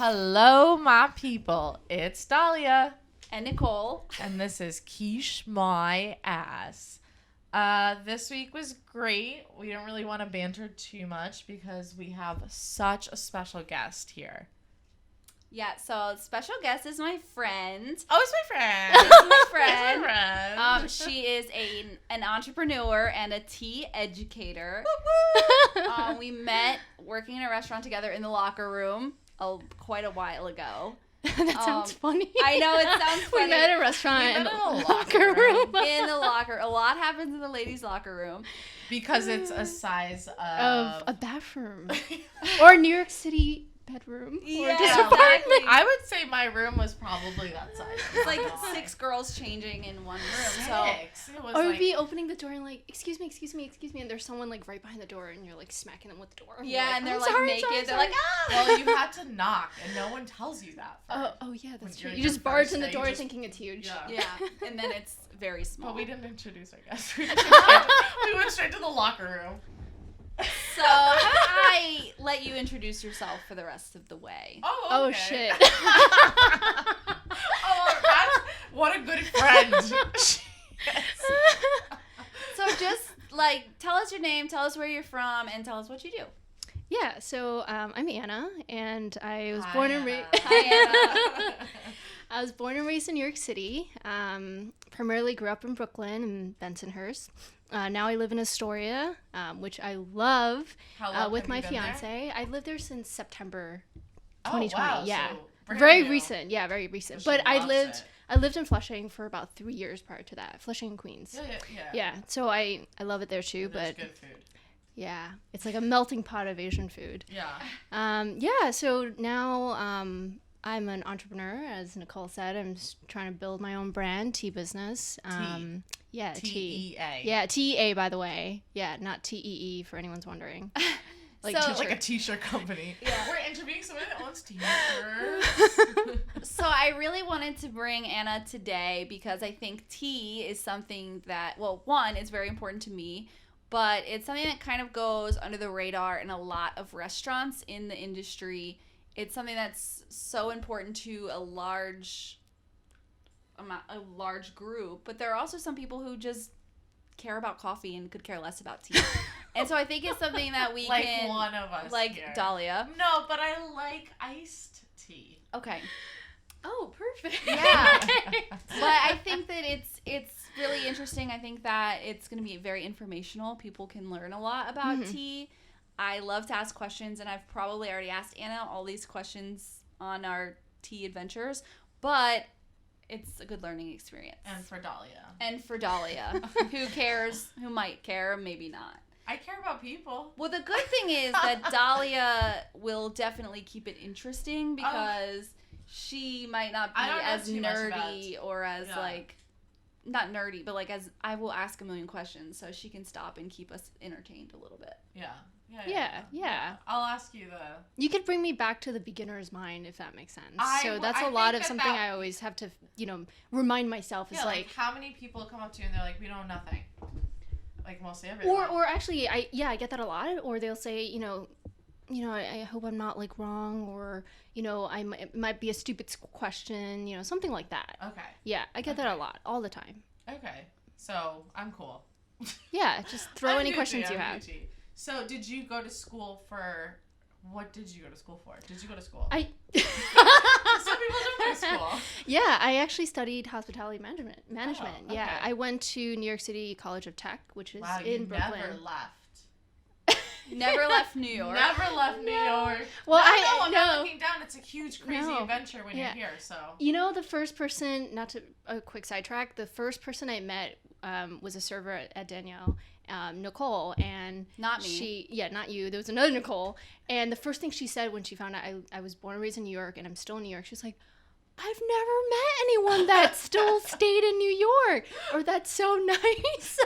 Hello, my people. It's Dahlia. And Nicole. And this is Quiche My Ass. This week was great. We don't really want to banter too much because we have such a special guest here. Yeah, so special guest is my friend. Oh, it's my friend. It's my friend. It's my friend. She is an entrepreneur and a tea educator. We met working in a restaurant together in the locker room quite a while ago. That sounds funny. I know, it sounds funny. We met at a restaurant We in met the in a locker locker room. In the locker. A lot happens in the ladies' locker room. Because it's a size Of a of... bathroom. Or New York City bedroom. Yeah, or just exactly. apartment. I would say my room was probably that size. It's like 6 girls changing in one room. So Six. It was Or like... we'd be opening the door and like, excuse me, and there's someone like right behind the door and you're like smacking them with the door. And yeah, you're and they're "I'm like sorry, naked. sorry, They're sorry." like, ah. Well, you had to knock, and no one tells you that first. Oh yeah, that's When true. you're You your just barge first in the day, door you just- thinking it's huge. Yeah. Yeah, and then it's very small. But we didn't introduce our guest. We went straight to the locker room. So I let you introduce yourself for the rest of the way. Oh, Oh okay. shit. Oh, that's what a good friend. So just like tell us your name, tell us where you're from, and tell us what you do. Yeah, so I'm Anna, and I was Hi, born and Anna. raised. Hi, Anna. I was born and raised in New York City. Primarily grew up in Brooklyn and Bensonhurst. Now I live in Astoria, which I love, How long with have my you been there? fiance. I lived there since September Oh, 2020. wow, Yeah, so brand very new. recent. Yeah, very recent. So she But I loves lived. it. I lived in Flushing for about 3 years prior to that. Flushing and Queens. Yeah. Yeah, so I love it there too. There's But good food. yeah, it's like a melting pot of Asian food. Yeah. Yeah, so now I'm an entrepreneur, as Nicole said. I'm just trying to build my own brand, tea business. Yeah, tea. T-E-A. Yeah, T-E-A, by the way. Yeah, not T-E-E, for anyone's wondering. Like So- t-shirt. Like a t-shirt company. Yeah. We're interviewing someone that owns t-shirts. So I really wanted to bring Anna today because I think tea is something that, well, one, it's very important to me, but it's something that kind of goes under the radar in a lot of restaurants in the industry. It's something that's so important to a large group, but there are also some people who just care about coffee and could care less about tea. And so I think it's something that we Like can, one of us like here. Dahlia. No, but I like iced tea. Okay. Oh, perfect. Yeah. But I think that it's really interesting. I think that it's going to be very informational. People can learn a lot about tea. I love to ask questions, and I've probably already asked Anna all these questions on our tea adventures, but it's a good learning experience. And for Dahlia. Who might care, maybe not. I care about people. Well, the good thing is that Dahlia will definitely keep it interesting because she might not be I don't know as too much about nerdy or as Yeah. like, not nerdy, but like as I will ask a million questions so she can stop and keep us entertained a little bit. Yeah. I'll ask you the... You could bring me back to the beginner's mind, if that makes sense. So that's I a lot think of something that- I always have to, remind myself. Is Yeah, like, how many people come up to you and they're like, we know nothing? Like, mostly everyone. or actually, I get that a lot. Or they'll say, I hope I'm not like wrong, or it might be a stupid question, something like that. Okay. Yeah, I get that a lot, all the time. Okay. So, I'm cool. Yeah, just throw I'm any Gucci, questions you I'm have. Gucci. So, did you go to school for... What did you go to school for? Did you go to school? I Some people don't go to school. Yeah, I actually studied hospitality management. Oh, Yeah, okay. I went to New York City College of Tech, which is Wow, in you Brooklyn. never left. Never left New York. Never left New York. Well, I'm not no. looking down. It's a huge, crazy No. adventure when Yeah. you're here, so... The first person, not to a quick sidetrack, the first person I met was a server at Danielle, Nicole, and Not me. not you. There was another Nicole, and the first thing she said when she found out I was born and raised in New York, and I'm still in New York, she was like, I've never met anyone that still stayed in New York, or that's so nice.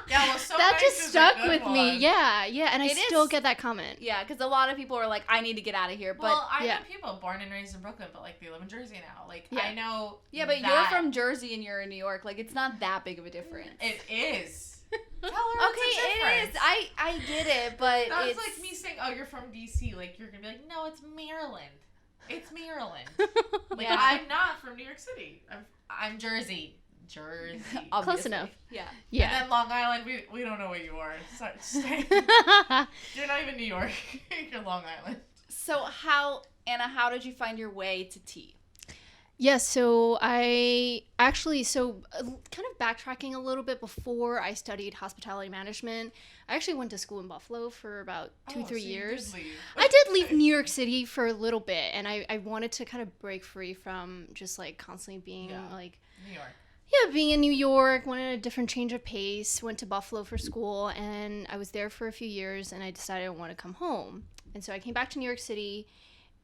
Yeah, well, so that nice just is a stuck good with me. one. Yeah, and I It still is- get that comment. Yeah, because a lot of people are like, I need to get out of here. But Well, I yeah. know people born and raised in Brooklyn, but, like, they live in Jersey now. Like, Yeah. I know yeah, but that you're from Jersey and you're in New York. Like, it's not that big of a difference. It is. Tell her Okay, it's a it is. difference. I get it, but That's it's like me saying, oh, you're from D.C. Like, you're going to be like, no, it's Maryland. It's Maryland. Like, Yeah. I'm not from New York City. I'm Jersey. Obviously. Close enough. Yeah. Yeah. And then Long Island, we don't know what you are. So stay. You're not even New York. You're Long Island. So Anna, how did you find your way to tea? Yes, so I actually, kind of backtracking a little bit before I studied hospitality management, I actually went to school in Buffalo for about 2-3 years. I did leave New York City for a little bit, and I wanted to kind of break free from just like constantly being like, New York. yeah, being in New York, wanted a different change of pace, went to Buffalo for school, and I was there for a few years, and I decided I want to come home. And so I came back to New York City,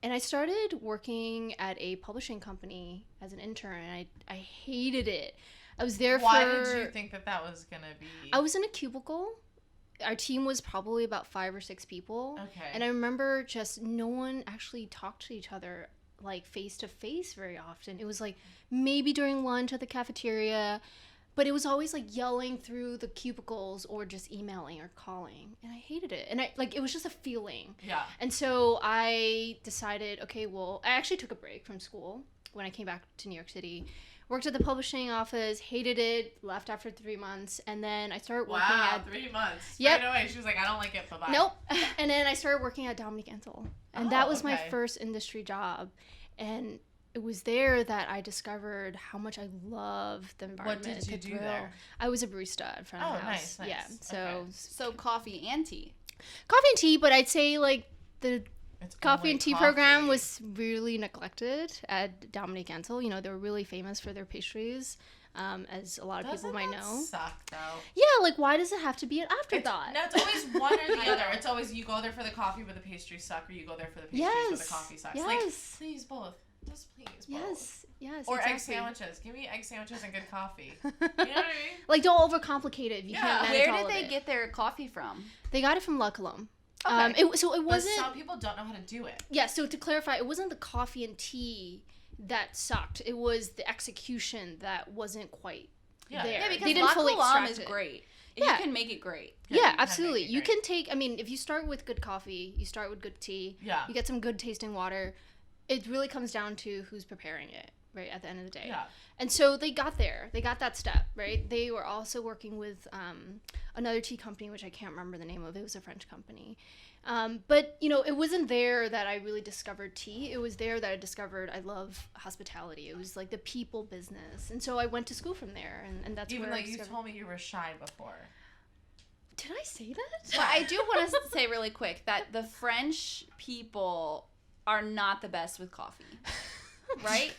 and I started working at a publishing company as an intern, and I hated it. I was there Why did you think that was going to be? I was in a cubicle. Our team was probably about 5 or 6 people. Okay. And I remember just no one actually talked to each other like face to face very often. It was like maybe during lunch at the cafeteria, but it was always like yelling through the cubicles or just emailing or calling. And I hated it. And it was just a feeling. Yeah. And so I decided, okay, well, I actually took a break from school when I came back to New York City. Worked at the publishing office, hated it, left after 3 months, and then I started working at... 3 months. Yep. Right away, she was like, I don't like it, bye-bye. Nope. And then I started working at Dominique Ansel. And that was my okay. first industry job. And it was there that I discovered how much I love the environment. What did you the do thrill. there? I was a barista at front of the house. Nice. Yeah. So Okay. So coffee and tea. coffee and tea, but I'd say like the It's coffee only and tea coffee. program was really neglected at Dominique Ansel. You know, they were really famous for their pastries, as a lot of people might know. Suck though. Yeah, like why does it have to be an afterthought? No, it's always one or the other. It's always you go there for the coffee but the pastries suck, or you go there for the pastries but the coffee sucks. Like, Yes. please both. Just please both. Yes. Yes. Or exactly. egg sandwiches. Give me egg sandwiches and good coffee. You know what I mean? Like don't overcomplicate it. If you Yeah. can't manage Where all did of they it. get their coffee from? They got it from La Colombe. Okay. It But wasn't. some people don't know how to do it. Yeah. So to clarify, it wasn't the coffee and tea that sucked. It was the execution that wasn't quite Yeah. there. Yeah, They because didn't La fully Colombe extract is it. great. Yeah. You can make it great. Yeah, you Yeah, can absolutely. make it You great. can take. I mean, if you start with good coffee, you start with good tea. Yeah. You get some good tasting water. It really comes down to who's preparing it, right? At the end of the day. Yeah. And so they got there. They got that step, right? They were also working with another tea company, which I can't remember the name of. It was a French company. But, you know, it wasn't there that I really discovered tea. It was there that I discovered I love hospitality. It was like the people business. And so I went to school from there. And that's Even where though I you discovered... told me you were shy before. Did I say that? But I do want to say really quick that the French people are not the best with coffee. Right?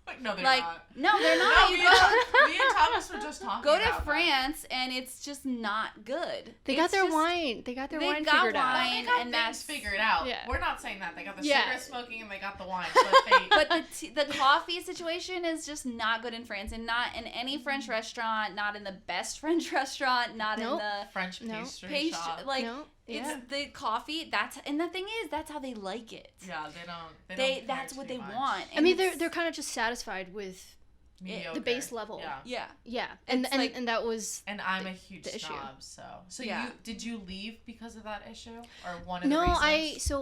Like, no, they're Like, not. no, they're not. No, You me, go, me and Thomas were just talking go to about France and it's just not good. They got It's their just- wine. They got their they wine got figured that. out. wine. They got and things that's- figured out. Yeah. We're not saying that. They got the Yeah. cigarette smoking and they got the wine. But they... But the coffee situation is just not good in France, and not in any French restaurant, not in the best French restaurant, not Nope. in the French No. pastry shop. like No? it's Yeah. the coffee. And the thing is, that's how they like it. Yeah, they don't care That's what too they much. want. I mean, it's- they're kind of just satisfied with Mediocre. the base level. Yeah. yeah. Yeah, and It's like- and that was And I'm a huge the issue. snob, so Yeah. did you leave because of that issue or one of the no. reasons?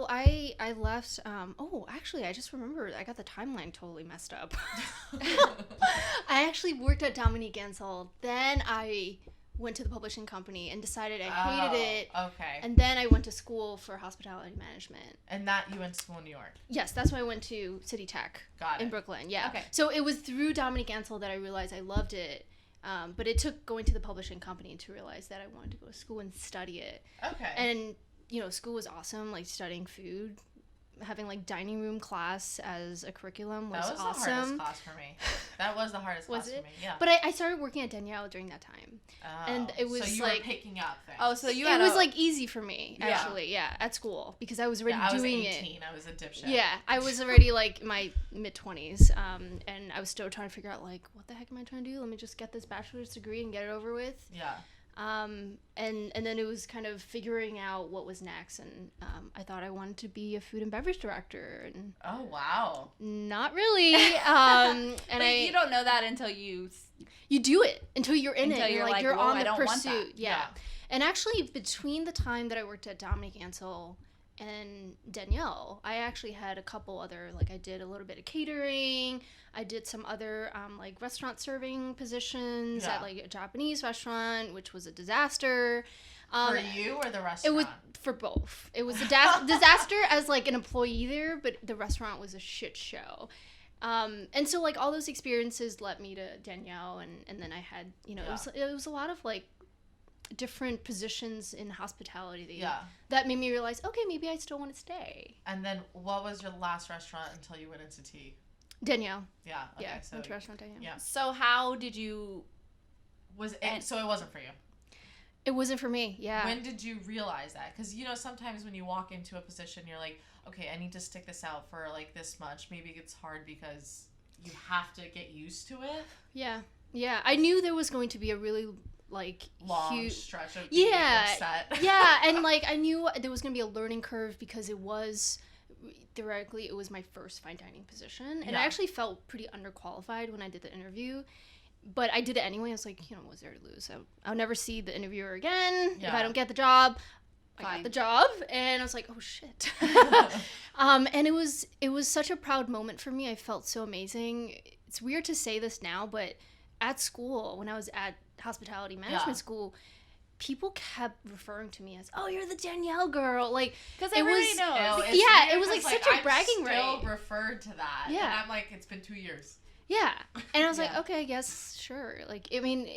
I left. Oh, actually, I just remembered. I got the timeline totally messed up. I actually worked at Dominique Ansel. Then I went to the publishing company and decided I hated it. Okay. And then I went to school for hospitality management. And that you went to school in New York. Yes, that's why I went to City Tech Got in it. Brooklyn. Yeah. Okay. So it was through Dominique Ansel that I realized I loved it. But it took going to the publishing company to realize that I wanted to go to school and study it. Okay. And, you know, school was awesome, like studying food. Having like dining room class as a curriculum was, that was awesome. the hardest class for me. That was the hardest Was class it? for me. Yeah. But I started working at Danielle during that time. and it was so you like- were picking up things. Oh, so you It had was a- like easy for me, Yeah. actually, at school because I was already yeah, I was doing 18. it. I was a dipshit. Yeah, I was already like in my mid-20s, and I was still trying to figure out like what the heck am I trying to do? Let me just get this bachelor's degree and get it over with. Yeah. And then it was kind of figuring out what was next, and I thought I wanted to be a food and beverage director, and Oh wow. not really. And But you don't know that until you. you do it until you're in Until it. you're You're like, you're "Whoa, on I the don't want that." pursuit. Yeah. And actually, between the time that I worked at Dominique Ansel and Danielle. I actually had a couple other, like I did a little bit of catering. I did some other like restaurant serving positions at like a Japanese restaurant, which was a disaster. For you or the restaurant? It was for both. It was a disaster as like an employee there, but the restaurant was a shit show. And so like all those experiences led me to Danielle, and then I had, you know, it was a lot of like different positions in hospitality that made me realize, okay, maybe I still want to stay. And then what was your last restaurant until you went into tea? Danielle. Yeah. Okay, yeah. So into restaurant Danielle. Yeah. So how did you? So it wasn't for you. It wasn't for me. Yeah. When did you realize that? Because you know sometimes when you walk into a position, you're like, okay, I need to stick this out for like this much. Maybe it's hard because you have to get used to it. Yeah. Yeah. I knew there was going to be a really like long stretch of being upset. Yeah, and like I knew there was gonna be a learning curve because it was theoretically it was my first fine dining position, and I actually felt pretty underqualified when I did the interview, but I did it anyway. I was like, you know, what's there to lose? I'll never see the interviewer again if I don't get the job. I got the job, and I was like, oh shit. And it was such a proud moment for me. I felt so amazing. It's weird to say this now, but at school, when I was at hospitality management school, people kept referring to me as, oh, you're the Danielle girl, like, because everybody knows. It was like such a bragging right. I'm still referred to that, and I'm like, it's been 2 years. Yeah, and I was like, okay, I guess, sure. Like, I mean,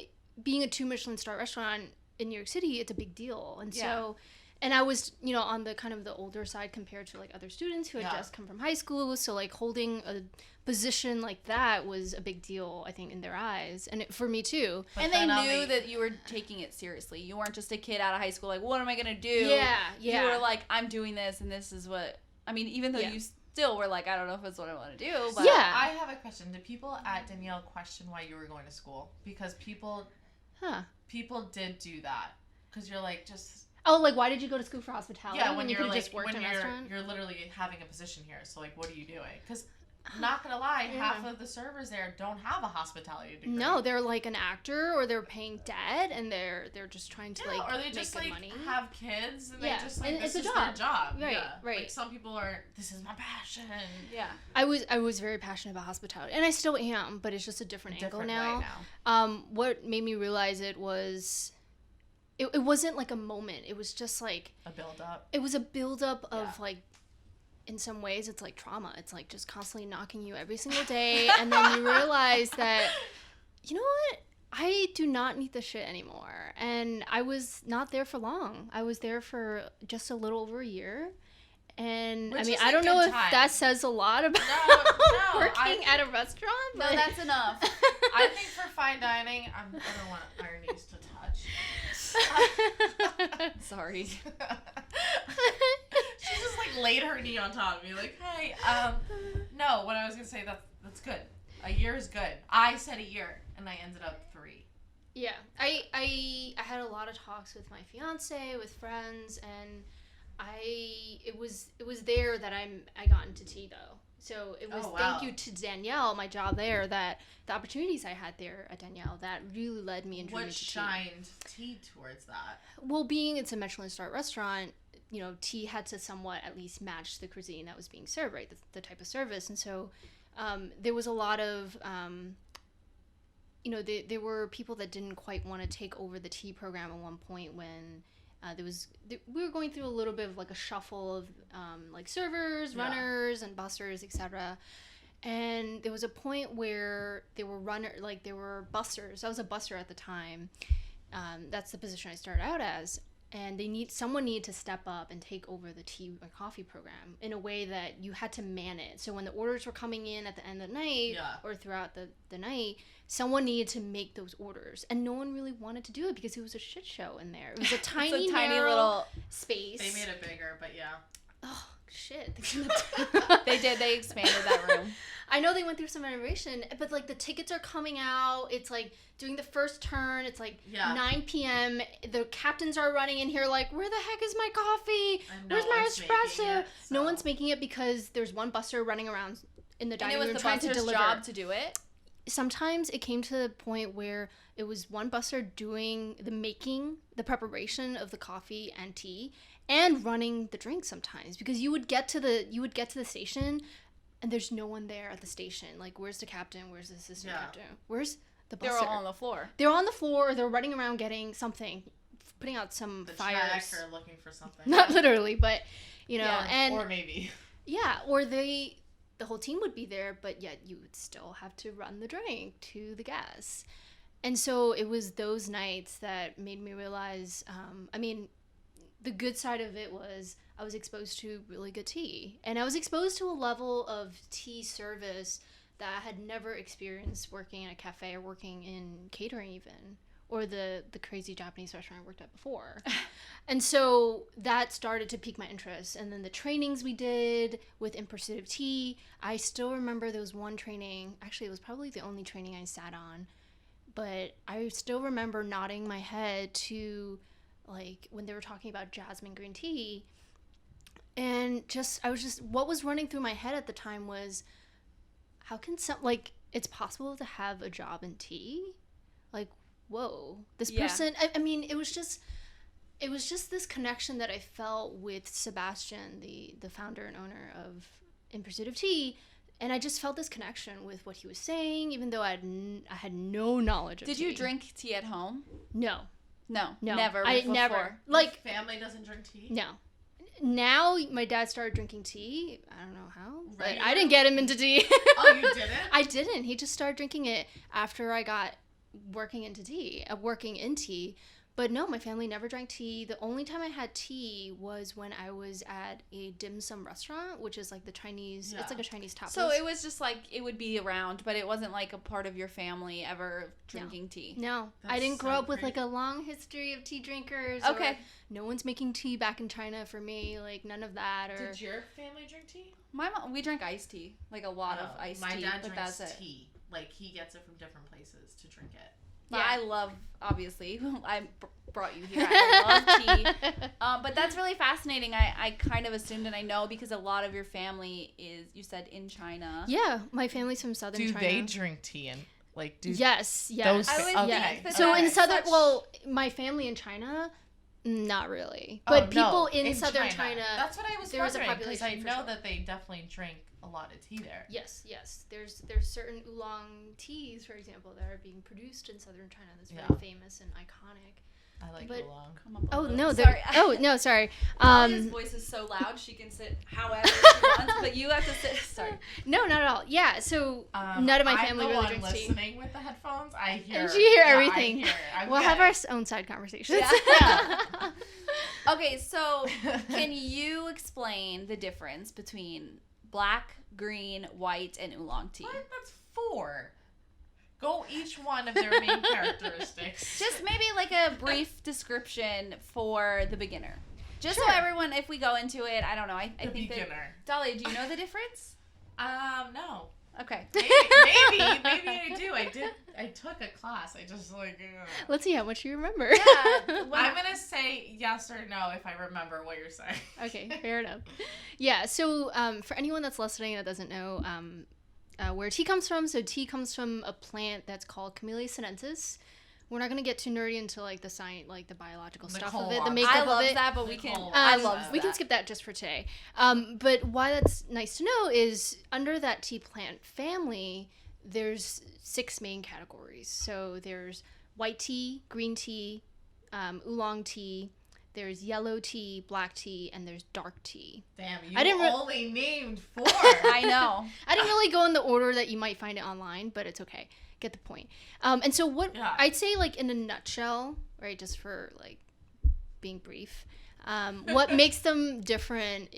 being a 2 Michelin star restaurant in New York City, it's a big deal, and so. And I was, you know, on the kind of the older side compared to like other students who had just come from high school. So like holding a position like that was a big deal, I think, in their eyes, and for me too. But and they knew that you were taking it seriously. You weren't just a kid out of high school like, what am I gonna do? Yeah. You were like, I'm doing this, and this is what. I mean, even though you still were like, I don't know if it's what I want to do. But I have a question. Did people at Danielle question why you were going to school? Because people did do that. Because you're like just. Oh, like, why did you go to school for hospitality? Yeah, when you you're could like, just worked in a restaurant? You're literally having a position here. So, like, what are you doing? Because, not gonna lie, half of the servers there don't have a hospitality degree. No, they're like an actor, or they're paying debt, and they're just trying to like or they just make like money. have kids, and they just like and this it's is a job. their job. Right, right. Like some people are. This is my passion. Yeah. I was very passionate about hospitality, and I still am, but it's just a different angle now. Way now. What made me realize it was. It wasn't like a moment. It was just like a build-up. It was a build-up of like, in some ways, it's like trauma. It's like just constantly knocking you every single day, and then you realize that, you know what? I do not need this shit anymore. And I was not there for long. I was there for just a little over a year. And I mean, I don't know if that says a lot about working at a restaurant. But no, that's enough. I think for fine dining, I don't want our knees to touch. Sorry. She just like laid her knee on top of me, like, hey, no. What I was gonna say, that's good. A year is good. I said a year, and I ended up 3. Yeah, I had a lot of talks with my fiance, with friends, and it was there that I got into tea though. So it was thank you to Danielle, my job there, that the opportunities I had there at Danielle that really led me into what shined tea towards that? Well, being it's a Michelin star restaurant, you know, tea had to somewhat at least match the cuisine that was being served, right? The type of service, and so there was a lot of you know, there were people that didn't quite want to take over the tea program at one point when. We were going through a little bit of like a shuffle of like servers, runners, and busters, etc. And there was a point where there were busters. I was a buster at the time. That's the position I started out as. And someone needed to step up and take over the tea or coffee program in a way that you had to man it. So when the orders were coming in at the end of the night or throughout the night, someone needed to make those orders. And no one really wanted to do it because it was a shit show in there. It was a tiny little space. They made it bigger, but yeah. Oh, shit. They did. They expanded that room. I know they went through some renovation, but like the tickets are coming out. It's like doing the first turn. It's like 9 p.m. The captains are running in here like, where the heck is my coffee? Where's my espresso? No one's making it because there's one buster running around in the dining room trying to deliver. And it was the buster's job to do it? Sometimes it came to the point where it was one buster doing the preparation of the coffee and tea, and running the drink sometimes, because you would get to the station and there's no one there at the station. Like, where's the captain? Where's the assistant captain? Where's the busser? They're all on the floor. They're on the floor, or they're running around getting something, putting out some the fires. Or looking for something. Not literally, but, you know, and... Or maybe. Yeah, or the whole team would be there, but yet you would still have to run the drink to the guests. And so it was those nights that made me realize, the good side of it was I was exposed to really good tea. And I was exposed to a level of tea service that I had never experienced working in a cafe or working in catering even, or the crazy Japanese restaurant I worked at before. And so that started to pique my interest. And then the trainings we did with In Pursuit of Tea, I still remember there was one training, actually it was probably the only training I sat on, but I still remember nodding my head to, like, when they were talking about jasmine green tea. And what was running through my head at the time was, how can it's possible to have a job in tea? Like, whoa, this person, it was just this connection that I felt with Sebastian, the founder and owner of In Pursuit of Tea. And I just felt this connection with what he was saying, even though I had no knowledge of tea. Did you drink tea at home? No, Never. I before. never. Like, family doesn't drink tea? No. Now my dad started drinking tea. I don't know how, but Right. I didn't get him into tea. Oh, you didn't? I didn't. He just started drinking it after I got working in tea. But no, my family never drank tea. The only time I had tea was when I was at a dim sum restaurant, which is like the Chinese, it's like a Chinese tapas. So it was just like, it would be around, but it wasn't like a part of your family ever drinking tea. No, That's I didn't grow so up with crazy. like a long history of tea drinkers. Okay. Or no one's making tea back in China for me, like none of that. Or Did your family drink tea? My mom, we drank iced tea, like a lot of iced my tea, dad but drinks that's it. tea. Like, he gets it from different places to drink it. But I love, obviously, I brought you here. I love tea. But that's really fascinating. I kind of assumed, and I know because a lot of your family is, you said, in China. Yeah, my family's from southern China. Do they drink tea and like do? Yes. Those I would okay. think that So that in is southern, such- well, my family in China, not really. Oh, But no, people in southern China, That's what I was there is a wondering, because I population for know sure. that they definitely drink a lot of tea there. yes. There's certain oolong teas, for example, that are being produced in southern China that's very famous and iconic. I like But- oolong. Come up Oh with no! those. Sorry. Oh no! Sorry. Dahlia's voice is so loud she can sit however she wants, but you have to sit. Sorry. No, not at all. Yeah. So none of my family really drinks tea. listening with the headphones. I hear. And you hear I everything. hear it. I We'll get have it. our own side conversations. Yeah. Okay, so can you explain the difference between black, green, white, and oolong tea? What? That's 4. Go each one of their main characteristics. Just maybe like a brief description for the beginner. Just so Sure. everyone, if we go into it, I don't know. I the think that beginner. Dahlia, do you know the difference? No. Okay. Maybe I do. I took a class. I just like. Let's see how much you remember. Yeah. I'm gonna say yes or no if I remember what you're saying. Okay, fair enough. Yeah, so for anyone that's listening that doesn't know where tea comes from, so tea comes from a plant that's called Camellia sinensis. We're not gonna get too nerdy into like the science, like the biological stuff of it, the Nicole makeup I of love it. that, but we Nicole can. loves I that. love We can skip that just for today. But why that's nice to know is under that tea plant family, there's 6 main categories. So there's white tea, green tea, oolong tea, there's yellow tea, black tea, and there's dark tea. Damn, you I didn't only named 4. I know. I didn't really go in the order that you might find it online, but it's okay. Get the point. And so what I'd say, like in a nutshell, right, just for like being brief, what makes them different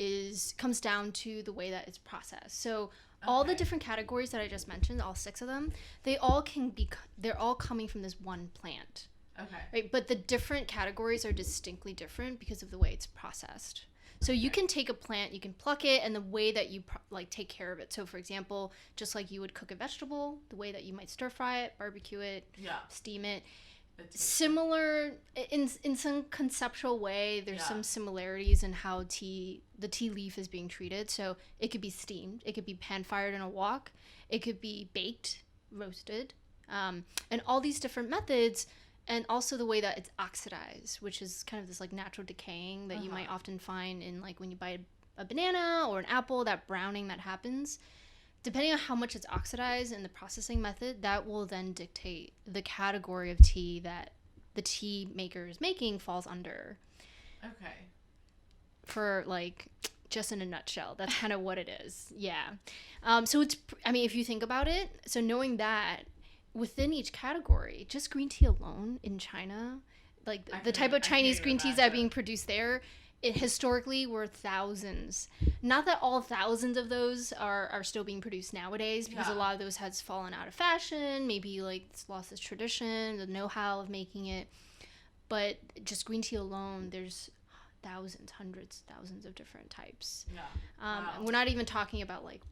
comes down to the way that it's processed. So all the different categories that I just mentioned, all 6 of them, they're all coming from this one plant. Okay. Right, but the different categories are distinctly different because of the way it's processed. So you can take a plant, you can pluck it, and the way that you take care of it. So for example, just like you would cook a vegetable, the way that you might stir fry it, barbecue it, steam it, similar in some conceptual way. There's some similarities in how the tea leaf is being treated. So it could be steamed, it could be pan fired in a wok, it could be baked, roasted, and all these different methods and also the way that it's oxidized, which is kind of this like natural decaying that you might often find in like when you buy a banana or an apple, that browning that happens. Depending on how much it's oxidized in the processing method, that will then dictate the category of tea that the tea maker is making falls under. Okay. For like, just in a nutshell, that's kind of what it is. Yeah. So it's, I mean, if you think about it, so knowing that within each category, just green tea alone in China, like the type of Chinese green teas that are being produced there, it historically were thousands. Not that all thousands of those are still being produced nowadays, because a lot of those has fallen out of fashion. Maybe like it's lost its tradition, the know-how of making it. But just green tea alone, there's thousands, hundreds, thousands of different types. Yeah. And we're not even talking about like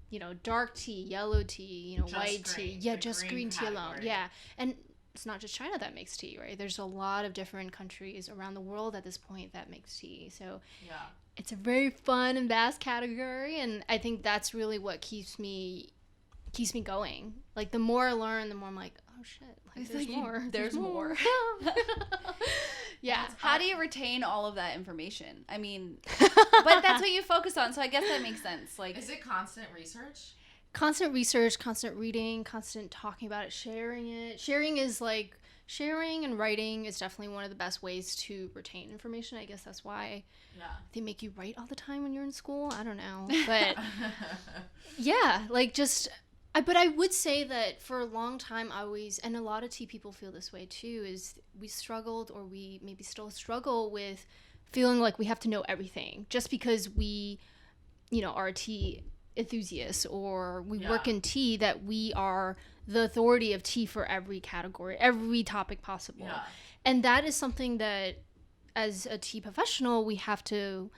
you know, dark tea, yellow tea, you know, Just white green, tea. Yeah, the just green tea alone. category. Yeah. And it's not just China that makes tea, right? There's a lot of different countries around the world at this point that makes tea. So Yeah. it's a very fun and vast category, and I think that's really what keeps me going. Like the more I learn, the more I'm like, oh shit, like there's more. There's more. Yeah. How do you retain all of that information? I mean, but that's what you focus on, so I guess that makes sense. Like, Is it constant research? Constant research, constant reading, constant talking about it, sharing it. Sharing and writing is definitely one of the best ways to retain information. I guess that's why they make you write all the time when you're in school. I don't know. But yeah, like just, but I would say that for a long time, and a lot of tea people feel this way too, is we struggled, or we maybe still struggle with feeling like we have to know everything just because we, you know, are tea enthusiasts or we work in tea, that we are the authority of tea for every category, every topic possible. Yeah. And that is something that as a tea professional we have to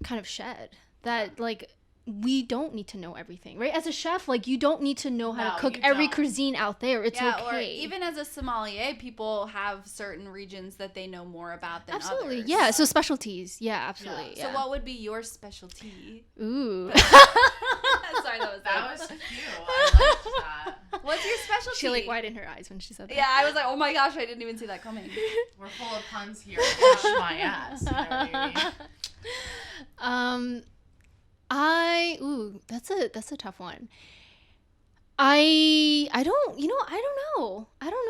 kind of shed, that like we don't need to know everything, right? As a chef, like you don't need to know how to cook every cuisine out there. It's okay. Or even as a sommelier, people have certain regions that they know more about than Absolutely. others. Yeah, so specialties. Yeah, absolutely. So what would be your specialty? Ooh. Sorry, That was cute. I liked that. What's your specialty? She like widened her eyes when she said that. Yeah, I was like, oh my gosh, I didn't even see that coming. We're full of puns here. Wash my ass. You know what I mean? That's a tough one. I don't know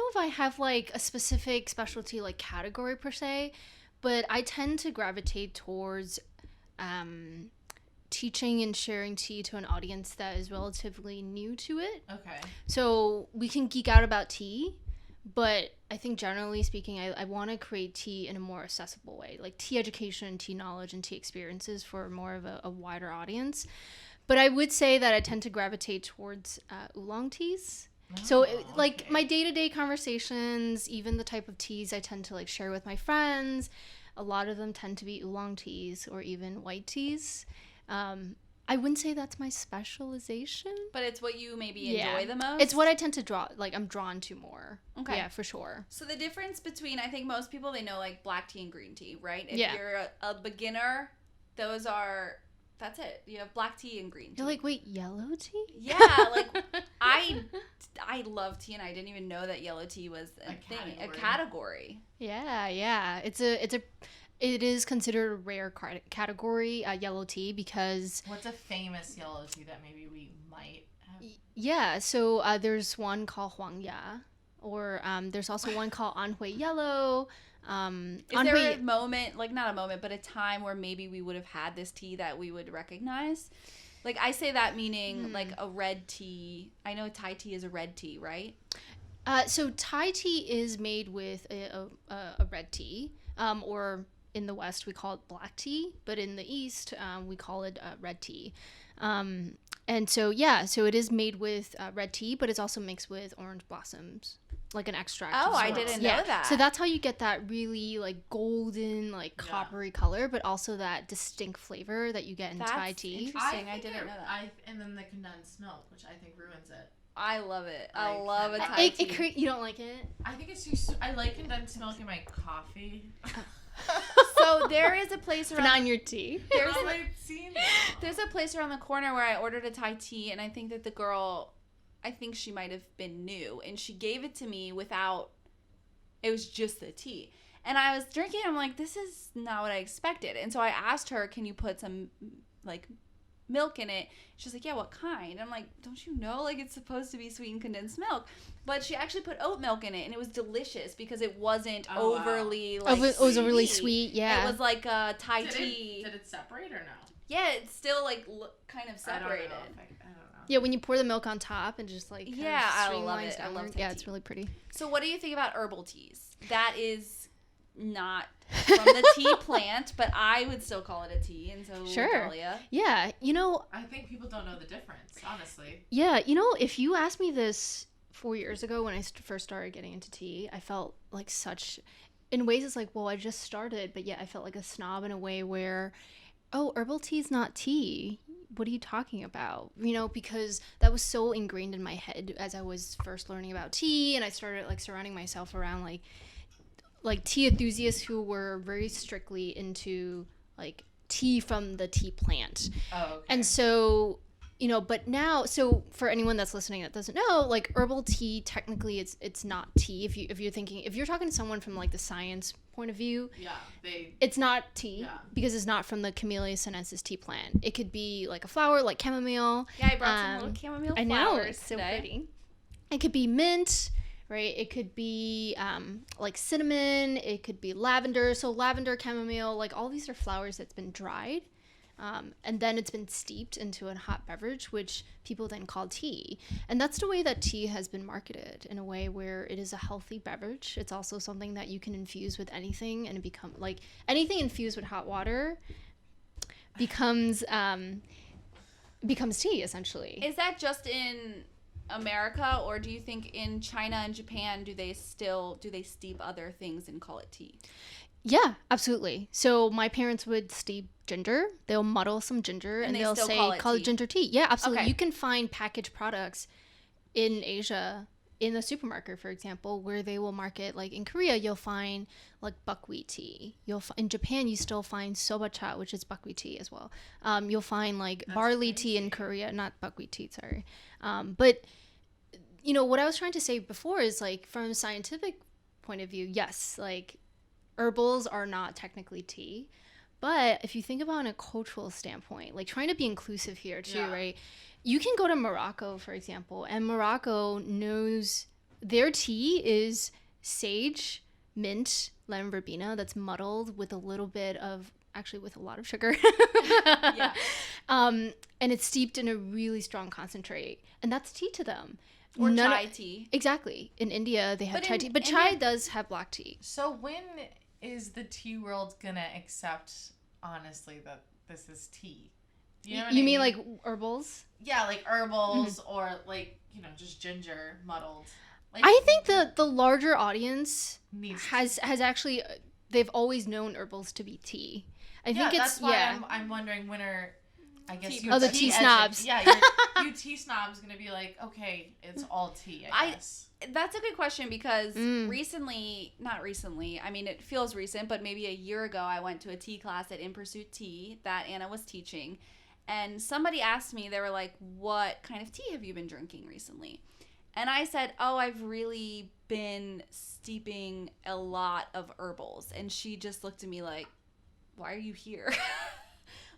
if I have like a specific specialty like category per se, but I tend to gravitate towards teaching and sharing tea to an audience that is relatively new to it. Okay. So we can geek out about tea, but I think generally speaking, I want to create tea in a more accessible way, like tea education, tea knowledge, and tea experiences for more of a wider audience. But I would say that I tend to gravitate towards oolong teas. So like my day-to-day conversations, even the type of teas I tend to like share with my friends, a lot of them tend to be oolong teas or even white teas. I wouldn't say that's my specialization, but it's what you maybe enjoy the most. It's what I tend to I'm drawn to more. Okay. Yeah, for sure. So the difference between, I think most people, they know like black tea and green tea, right? If Yeah. you're a beginner, that's it. You have black tea and green tea. You're like, wait, yellow tea? Yeah, like I love tea, and I didn't even know that yellow tea was a category. Yeah. It is considered a rare category, yellow tea, because What's a famous yellow tea that maybe we might have? yeah. So there's one called Huangya, or there's also one called Anhui Yellow. Is there a moment, like not a moment, but a time where maybe we would have had this tea that we would recognize? Like I say that meaning like a red tea. I know Thai tea is a red tea, right? So Thai tea is made with a red tea, or in the West we call it black tea, but in the East we call it red tea. And so it is made with red tea, but it's also mixed with orange blossoms, like an extract. Oh, of I sorts. didn't know that. So that's how you get that really like golden, like coppery color, but also that distinct flavor that you get in Thai tea. Interesting. I didn't know that. And then the condensed milk, which I think ruins it. I love it. I Like, love a Thai tea. You don't like it? I think it's too. I like condensed milk in my coffee. So there is a place But around. not in your tea. There's a place around the corner where I ordered a Thai tea, and I think that the girl, I think she might have been new, and she gave it to me without It was just the tea. And I was drinking it. I'm like, this is not what I expected. And so I asked her, can you put some, like, milk in it? She's like, yeah, what kind? I'm like, don't you know, like, it's supposed to be sweetened condensed milk? But she actually put oat milk in it, and it was delicious because it wasn't overly like it was a really sweet. Yeah, it was like a Thai tea. Did it separate or no? Yeah, it's still like kind of separated. I don't know. Yeah, when you pour the milk on top and just like I love it. I love yeah, tea. it's really pretty. So what do you think about herbal teas? That is not from the tea plant, but I would still call it a tea, and so Sure. Dahlia. Yeah, I think people don't know the difference, honestly. Yeah, if you asked me this 4 years ago when I first started getting into tea, I felt like in ways it's like, well, I just started, but yet I felt like a snob in a way where, oh, herbal tea is not tea. What are you talking about? Because that was so ingrained in my head as I was first learning about tea, and I started like surrounding myself around like tea enthusiasts who were very strictly into like tea from the tea plant. Oh, okay. And so, but now, so for anyone that's listening that doesn't know, like herbal tea, technically it's not tea. If you're talking to someone from like the science point of view, it's not tea because it's not from the Camellia sinensis tea plant. It could be like a flower, like chamomile. Yeah, I brought some little chamomile flowers. I know, it's so today. pretty. It could be mint, right? It could be like cinnamon. It could be lavender. So lavender, chamomile, like all these are flowers that's been dried. And then it's been steeped into a hot beverage, which people then call tea. And that's the way that tea has been marketed, in a way where it is a healthy beverage. It's also something that you can infuse with anything, and it become like anything infused with hot water becomes tea, essentially. Is that just in America, or do you think in China and Japan do they steep other things and call it tea? Yeah, absolutely. So my parents would steep ginger. They'll muddle some ginger and they'll still say call it ginger tea. Yeah, absolutely. Okay. You can find packaged products in Asia, in the supermarket, for example, where they will market, like in Korea, you'll find like buckwheat tea. In Japan, you still find sobacha, which is buckwheat tea as well. You'll find like barley tea in Korea, not buckwheat tea, sorry. But what I was trying to say before is like from a scientific point of view, yes, like herbals are not technically tea, but if you think about it in a cultural standpoint, like trying to be inclusive here too, right? You can go to Morocco, for example, and Morocco knows their tea is sage, mint, lemon verbena that's muddled with a little bit of, actually with a lot of sugar. Yeah. And it's steeped in a really strong concentrate, and that's tea to them. Or chai tea. Exactly. In India, they have But chai in tea, but India- chai does have black tea. So when is the tea world gonna accept, honestly, that this is tea? You know what I You mean? mean like herbals? Yeah, like herbals or like, just ginger muddled. Like, I think the larger audience needs has actually, they've always known herbals to be tea. I think that's why I'm wondering when are, I guess Tea you the tea snobs. Yeah, you tea snobs gonna be like, okay, it's all tea, I guess. That's a good question because not recently, I mean, it feels recent, but maybe a year ago, I went to a tea class at In Pursuit Tea that Anna was teaching. And somebody asked me, they were like, what kind of tea have you been drinking recently? And I said, I've really been steeping a lot of herbals. And she just looked at me like, why are you here?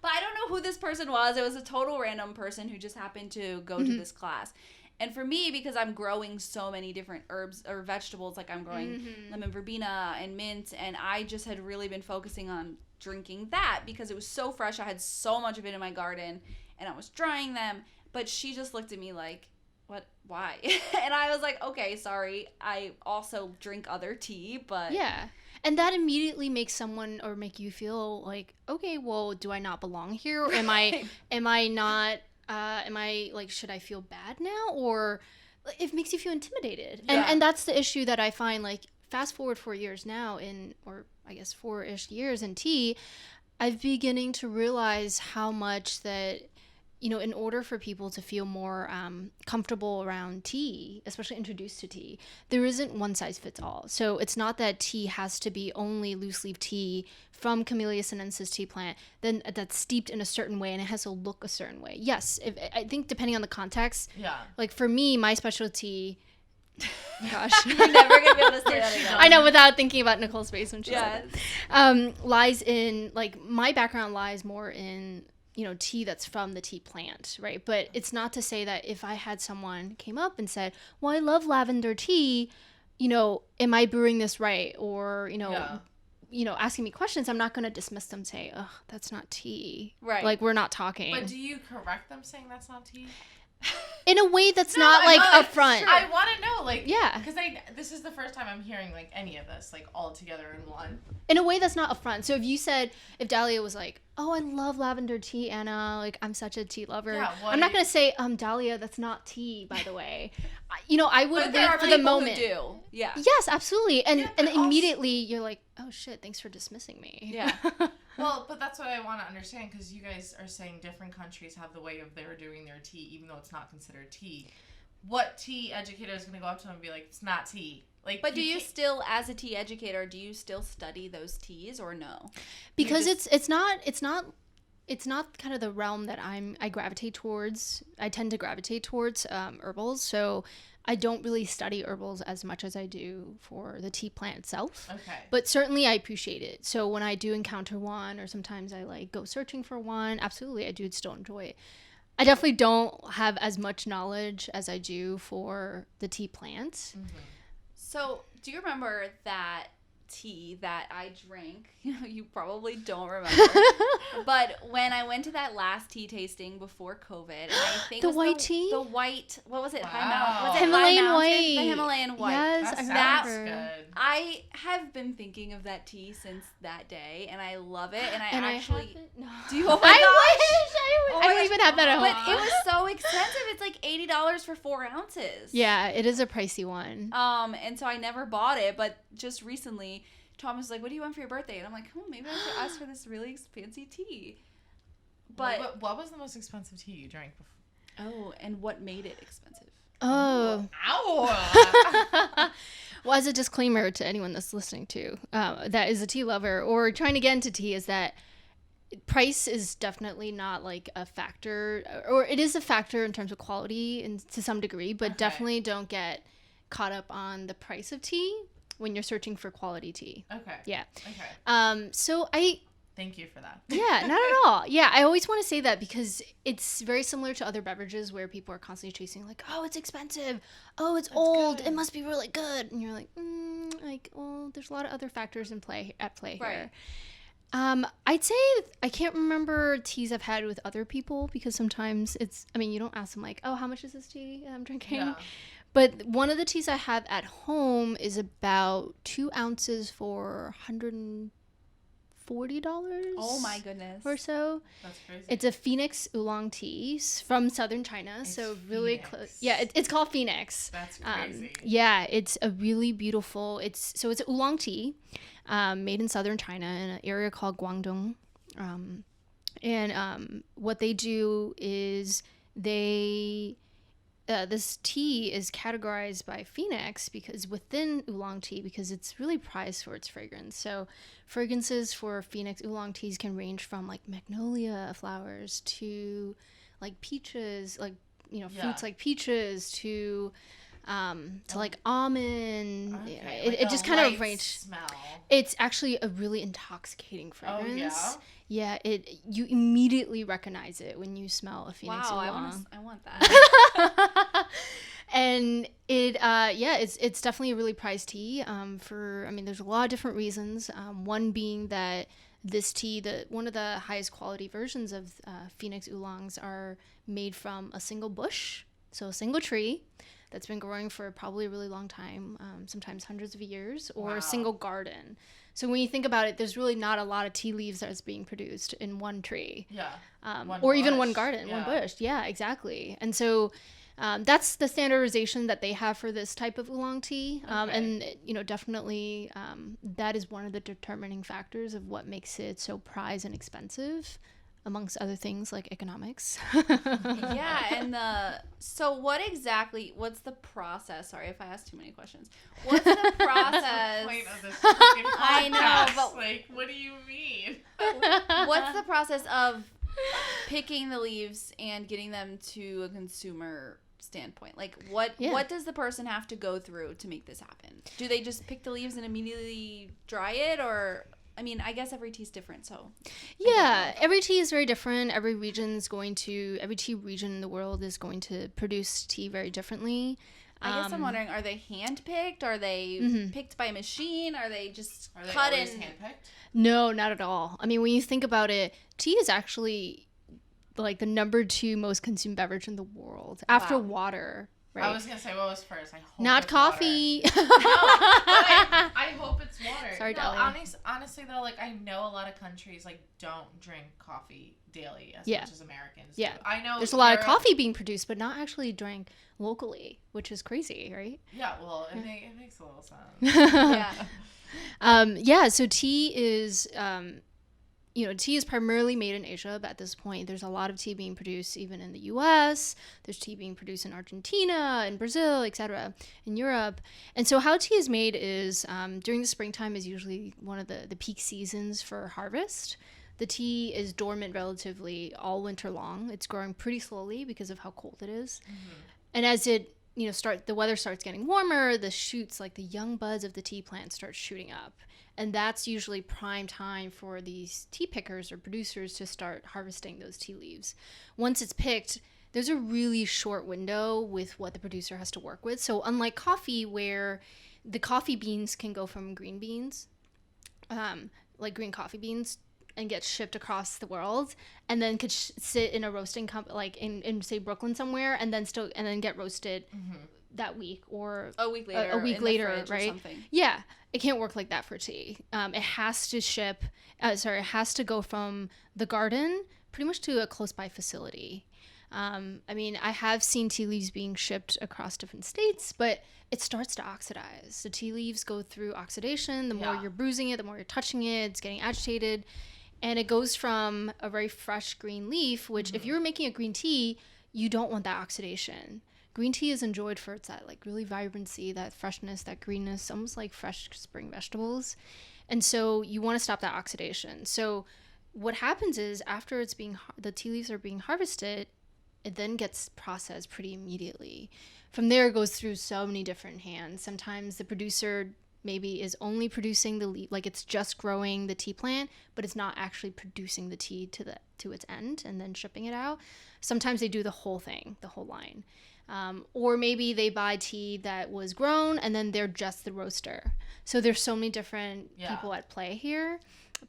But I don't know who this person was. It was a total random person who just happened to go to this class. And for me, because I'm growing so many different herbs or vegetables, like I'm growing lemon verbena and mint, and I just had really been focusing on drinking that because it was so fresh. I had so much of it in my garden, and I was drying them. But she just looked at me like, what? Why? And I was like, okay, sorry. I also drink other tea, but... Yeah. And that immediately makes someone or make you feel like, okay, well, do I not belong here? Or am I not, like, should I feel bad now? Or it makes you feel intimidated. Yeah. And that's the issue that I find, like, fast forward 4 years now or I guess 4-ish years in tea, I'm beginning to realize how much that, in order for people to feel more comfortable around tea, especially introduced to tea, there isn't one size fits all. So it's not that tea has to be only loose leaf tea from Camellia sinensis tea plant, then that's steeped in a certain way and it has to look a certain way. Yes, I think depending on the context. Yeah. Like for me, my specialty Gosh. You're never gonna be able to say that again. I know, without thinking about Nicole's face when she Yes. said that. Lies in, like, my background lies more in, tea that's from the tea plant, right? But it's not to say that if I had someone came up and said, well, I love lavender tea, am I brewing this right? Or, asking me questions, I'm not going to dismiss them and say, ugh, that's not tea. Right. Like, we're not talking. But do you correct them saying that's not tea? In a way that's not, like, upfront. Sure. I want to know, like, yeah. Because this is the first time I'm hearing, like, any of this, like, all together in one. In a way that's not upfront. So if Dahlia was like, oh, I love lavender tea, Anna, like, I'm such a tea lover. Yeah, I'm not going to say, Dahlia, that's not tea, by the way. I would wait for the moment. Who do. Yeah. Yes, absolutely. And but immediately you're like, oh shit, thanks for dismissing me. Yeah. Well, but that's what I want to understand, because you guys are saying different countries have the way of their doing their tea, even though it's not considered tea. What tea educator is going to go up to them and be like, it's not tea? Like, But do you still, as a tea educator, do you still study those teas or no? Because it's not kind of the realm that I gravitate towards. I tend to gravitate towards herbals, so I don't really study herbals as much as I do for the tea plant itself. Okay. But certainly I appreciate it. So when I do encounter one, or sometimes I like go searching for one, absolutely I do still enjoy it. I definitely don't have as much knowledge as I do for the tea plant. Mm-hmm. So, do you remember that tea that I drank? You probably don't remember. But when I went to that last tea tasting before COVID, and I think The it was white tea? The white, what was it? Wow. High Mountain. Was it Himalayan High Mountain? white. The Himalayan white. Yes, That I sounds remember. good. I have been thinking of that tea since that day, and I love it. And I actually. haven't. No. Do you? Oh my I gosh! wish Oh I my don't gosh. even have that at home. But it was so expensive. It's like $80 for 4 ounces. Yeah, it is a pricey one. And so I never bought it, but just recently, Thomas was like, "What do you want for your birthday?" And I'm like, "Oh, maybe I should ask for this really fancy tea." But What was the most expensive tea you drank before? oh, and what made it expensive? Oh. Ow! Well, as a disclaimer to anyone that's listening to, that is a tea lover or trying to get into tea, is that price is definitely not like a factor, or it is a factor in terms of quality and to some degree, but Okay. definitely don't get caught up on the price of tea when you're searching for quality tea. Okay. Yeah. Okay. So Thank you for that. yeah, not at all. Yeah, I always want to say that because it's very similar to other beverages where people are constantly chasing like, oh, it's expensive. Oh, it's old. good. It must be really good. And you're like, well, there's a lot of other factors at play Right. here. I'd say I can't remember teas I've had with other people because sometimes you don't ask them like, oh, how much is this tea I'm drinking? Yeah. But one of the teas I have at home is about 2 ounces for $140 Oh my goodness. or so. That's crazy. It's a Phoenix oolong tea from southern China, It's so really Phoenix. close. Yeah, it's called Phoenix. That's crazy. Yeah, it's a really beautiful. It's oolong tea, made in southern China in an area called Guangdong, and what they do is this tea is categorized by Phoenix because within oolong tea, because it's really prized for its fragrance. So fragrances for Phoenix oolong teas can range from like magnolia flowers to like peaches, like fruits like peaches to like almond. Okay, It, like it a just kind of light range. smell. It's actually a really intoxicating fragrance. Oh, Yeah, you immediately recognize it when you smell a Phoenix Wow, oolong. I want that. And it's definitely a really prized tea. There's a lot of different reasons. One being that this tea, one of the highest quality versions of Phoenix oolongs are made from a single bush, so a single tree that's been growing for probably a really long time, sometimes hundreds of years, or Wow. a single garden. So when you think about it, there's really not a lot of tea leaves that's being produced in one tree. Yeah. Or even one bush. garden, one Yeah. bush. Yeah, exactly. And so that's the standardization that they have for this type of oolong tea. And, definitely that is one of the determining factors of what makes it so prized and expensive, amongst other things like economics. Yeah, and so what's the process? Sorry if I asked too many questions. What's the process? Point of this freaking I know, podcast. but- like, what do you mean? What's the process of picking the leaves and getting them to a consumer standpoint? Like, what does the person have to go through to make this happen? Do they just pick the leaves and immediately dry it, or I mean, I guess every tea's different, so. Yeah, every tea is very different. Every tea region in the world is going to produce tea very differently. I guess I'm wondering, are they hand-picked? Are they picked by a machine? Are they just cut always in? hand-picked? No, not at all. I mean, when you think about it, tea is actually like the number 2 most consumed beverage in the world after water. Right? I was gonna say, what was first? I hope Not it's coffee. Water. No, but I hope it's water. Sorry, no, Dahlia. honestly though, like I know a lot of countries like don't drink coffee daily as Yeah. much as Americans. Yeah. do. I know There's a lot of Europe- coffee being produced, but not actually drank locally, which is crazy, right? Yeah, well, it makes a little sense. Yeah. So tea is, tea is primarily made in Asia, but at this point, there's a lot of tea being produced even in the U.S. There's tea being produced in Argentina, in Brazil, etc., in Europe. And so how tea is made is during the springtime is usually one of the peak seasons for harvest. The tea is dormant relatively all winter long. It's growing pretty slowly because of how cold it is. And as it the weather starts getting warmer, the shoots, like the young buds of the tea plant, start shooting up. And that's usually prime time for these tea pickers or producers to start harvesting those tea leaves. Once it's picked, there's a really short window with what the producer has to work with. So unlike coffee, where the coffee beans can go from green beans, like green coffee beans, and get shipped across the world, and then could sit in a roasting like in say Brooklyn somewhere, and then get roasted that week or A week later. a week in the later, fridge or right? something. Yeah, it can't work like that for tea. It has to go from the garden pretty much to a close by facility. I mean, I have seen tea leaves being shipped across different states, but it starts to oxidize. The tea leaves go through oxidation. The more you're bruising it, the more you're touching it, it's getting agitated. And it goes from a very fresh green leaf, which if you were making a green tea, you don't want that oxidation. Green tea is enjoyed for its that like really vibrancy, that freshness, that greenness, almost like fresh spring vegetables. And so you want to stop that oxidation. So what happens is after the tea leaves are being harvested, it then gets processed pretty immediately. From there, it goes through so many different hands. Sometimes the producer maybe is only producing the leaf, like it's just growing the tea plant, but it's not actually producing the tea to its end and then shipping it out. Sometimes they do the whole thing, the whole line. Or maybe they buy tea that was grown and then they're just the roaster. So there's so many different people at play here.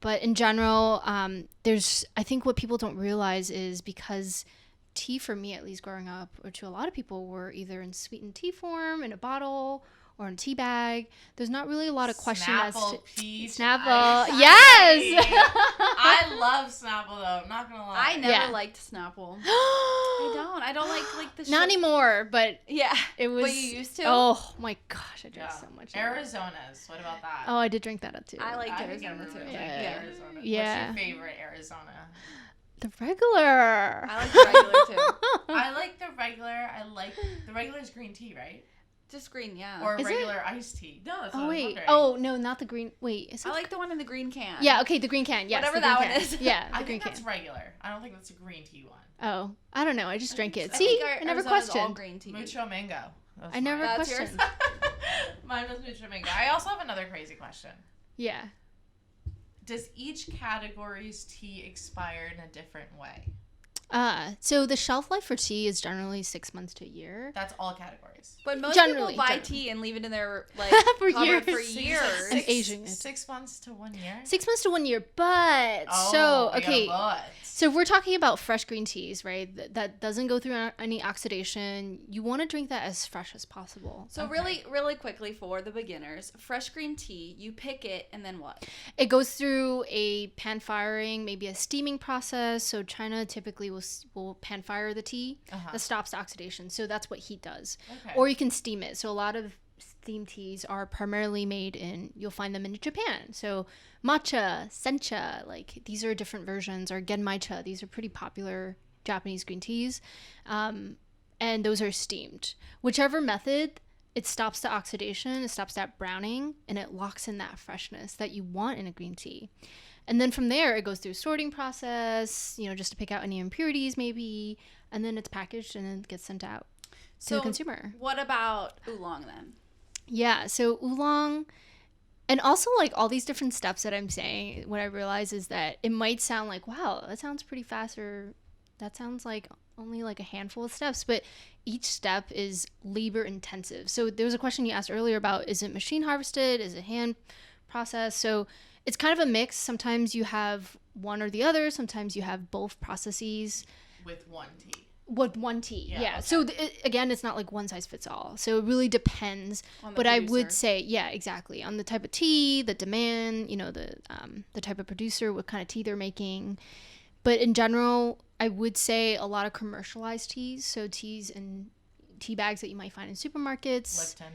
But in general, I think what people don't realize is because tea, for me at least growing up, or to a lot of people, were either in sweetened tea form, in a bottle, or in a tea bag. There's not really a lot of question as to peach Snapple. ice Yes. tea. I love Snapple though. I'm not gonna lie. I never liked Snapple. I don't like the Not anymore, but Yeah. it was. But you used to? Oh my gosh, I drank so much. of it. Arizona's. What about that? Oh, I did drink that too. I liked I think Arizona everyone too. likes Yeah. Arizona. Yeah. What's your favorite Arizona? The regular. I like the regular too. I like the regular. The regular's green tea, right? Just green, yeah. Or Is it? regular iced tea. No, that's what Oh I was wait. wondering. Oh no, not the green. Wait, is it? I like the one in the green can. Yeah. Okay, the green can. Yes. Whatever the green that one can. is. Yeah, I the green think that's can. regular. I don't think that's a green tea one. Oh, I don't know. I just drank it. so. See, I I never Arizona's all questioned. green tea. Mucho mango. That was I never mine. That's yours? questioned. Mine was mucho mango. I also have another crazy question. Yeah. Does each category's tea expire in a different way? So the shelf life for tea is generally 6 months to a year. That's all categories. But most Generally, people buy generally. tea and leave it in their like For cupboard for years. years. I'm Asian. 6 months to 1 year? 6 months to 1 year, but Oh, okay. but. So if we're talking about fresh green teas, right? That doesn't go through any oxidation. You want to drink that as fresh as possible. So Okay. really quickly for the beginners, fresh green tea, you pick it and then what? It goes through a pan firing, maybe a steaming process. So China typically will pan fire the tea. That stops the oxidation. So that's what heat does. Okay. Or you can steam it. So a lot of steam teas are primarily you'll find them in Japan. So matcha, sencha, like these are different versions, or genmaicha. These are pretty popular Japanese green teas. And those are steamed. Whichever method, it stops the oxidation, it stops that browning, and it locks in that freshness that you want in a green tea. And then from there, it goes through a sorting process, just to pick out any impurities maybe, and then it's packaged and then it gets sent out. the consumer. What about oolong then? Yeah, so oolong, and also like all these different steps that I'm saying, what I realize is that it might sound like, wow, that sounds pretty fast, or that sounds like only like a handful of steps, but each step is labor intensive. So there was a question you asked earlier about, is it machine harvested? Is it hand processed? So it's kind of a mix. Sometimes you have one or the other. Sometimes you have both processes. With one tea. With one tea, yeah. Okay. So again, it's not like one size fits all. So it really depends. On the But I producer. would say, yeah, exactly, on the type of tea, the demand, the type of producer, what kind of tea they're making. But in general, I would say a lot of commercialized teas. So teas and tea bags that you might find in supermarkets. Lipton.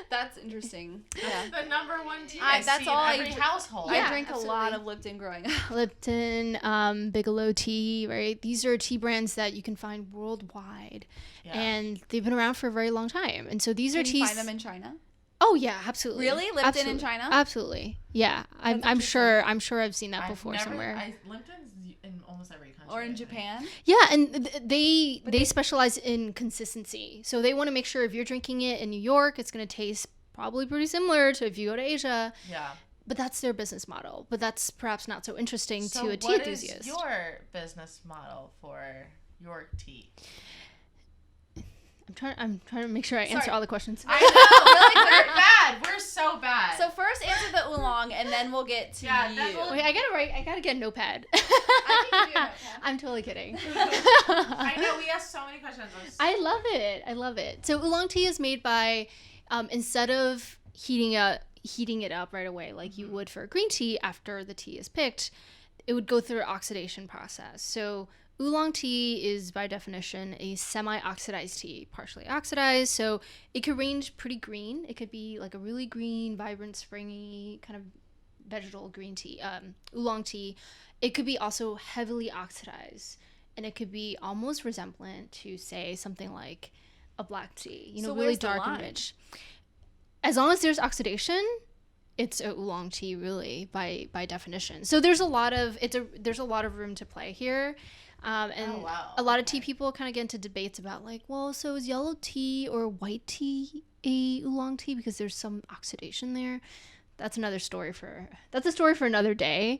That's interesting. Yeah. That's the number one tea I- I that's see all I in every dr- household. Yeah, I drank a lot absolutely. of Lipton growing up. Lipton, Bigelow tea, right? These are tea brands that you can find worldwide. Yeah. And they've been around for a very long time. And so these are Can teas. you find them in China? Oh yeah, absolutely. Really? Lipton in Absolutely. China? Absolutely. Yeah. I'm interesting. I'm sure I've seen that I've before never- somewhere. Lipton's in almost every country. Or I in think. Japan? Yeah, and they But they they- specialize in consistency. So they want to make sure if you're drinking it in New York, it's going to taste probably pretty similar to if you go to Asia. Yeah. But that's their business model. But that's perhaps not so interesting So to a tea what enthusiast. is your business model for your tea? I'm trying to make sure I answer Sorry. all the questions. I know. We're bad. We're so bad. So first answer the oolong, and then we'll get to Yeah, you. that's what- Wait, I gotta get a notepad. I can give you a notepad. I'm totally kidding. I know we asked so many questions. I love it. I love it. So oolong tea is made by, instead of heating it up right away like you would for a green tea after the tea is picked, it would go through an oxidation process. So oolong tea is by definition a semi-oxidized tea, partially oxidized. So it could range pretty green. It could be like a really green, vibrant, springy kind of vegetal green tea, oolong tea. It could be also heavily oxidized, and it could be almost resemblant to, say, something like a black tea, So really where's the dark and line? rich. As long as there's oxidation, it's a oolong tea, really, by definition. So there's a lot of room to play here. And Oh, wow. a lot of tea Okay. people kind of get into debates about like, well, so is yellow tea or white tea a oolong tea because there's some oxidation there? That's a story for another day.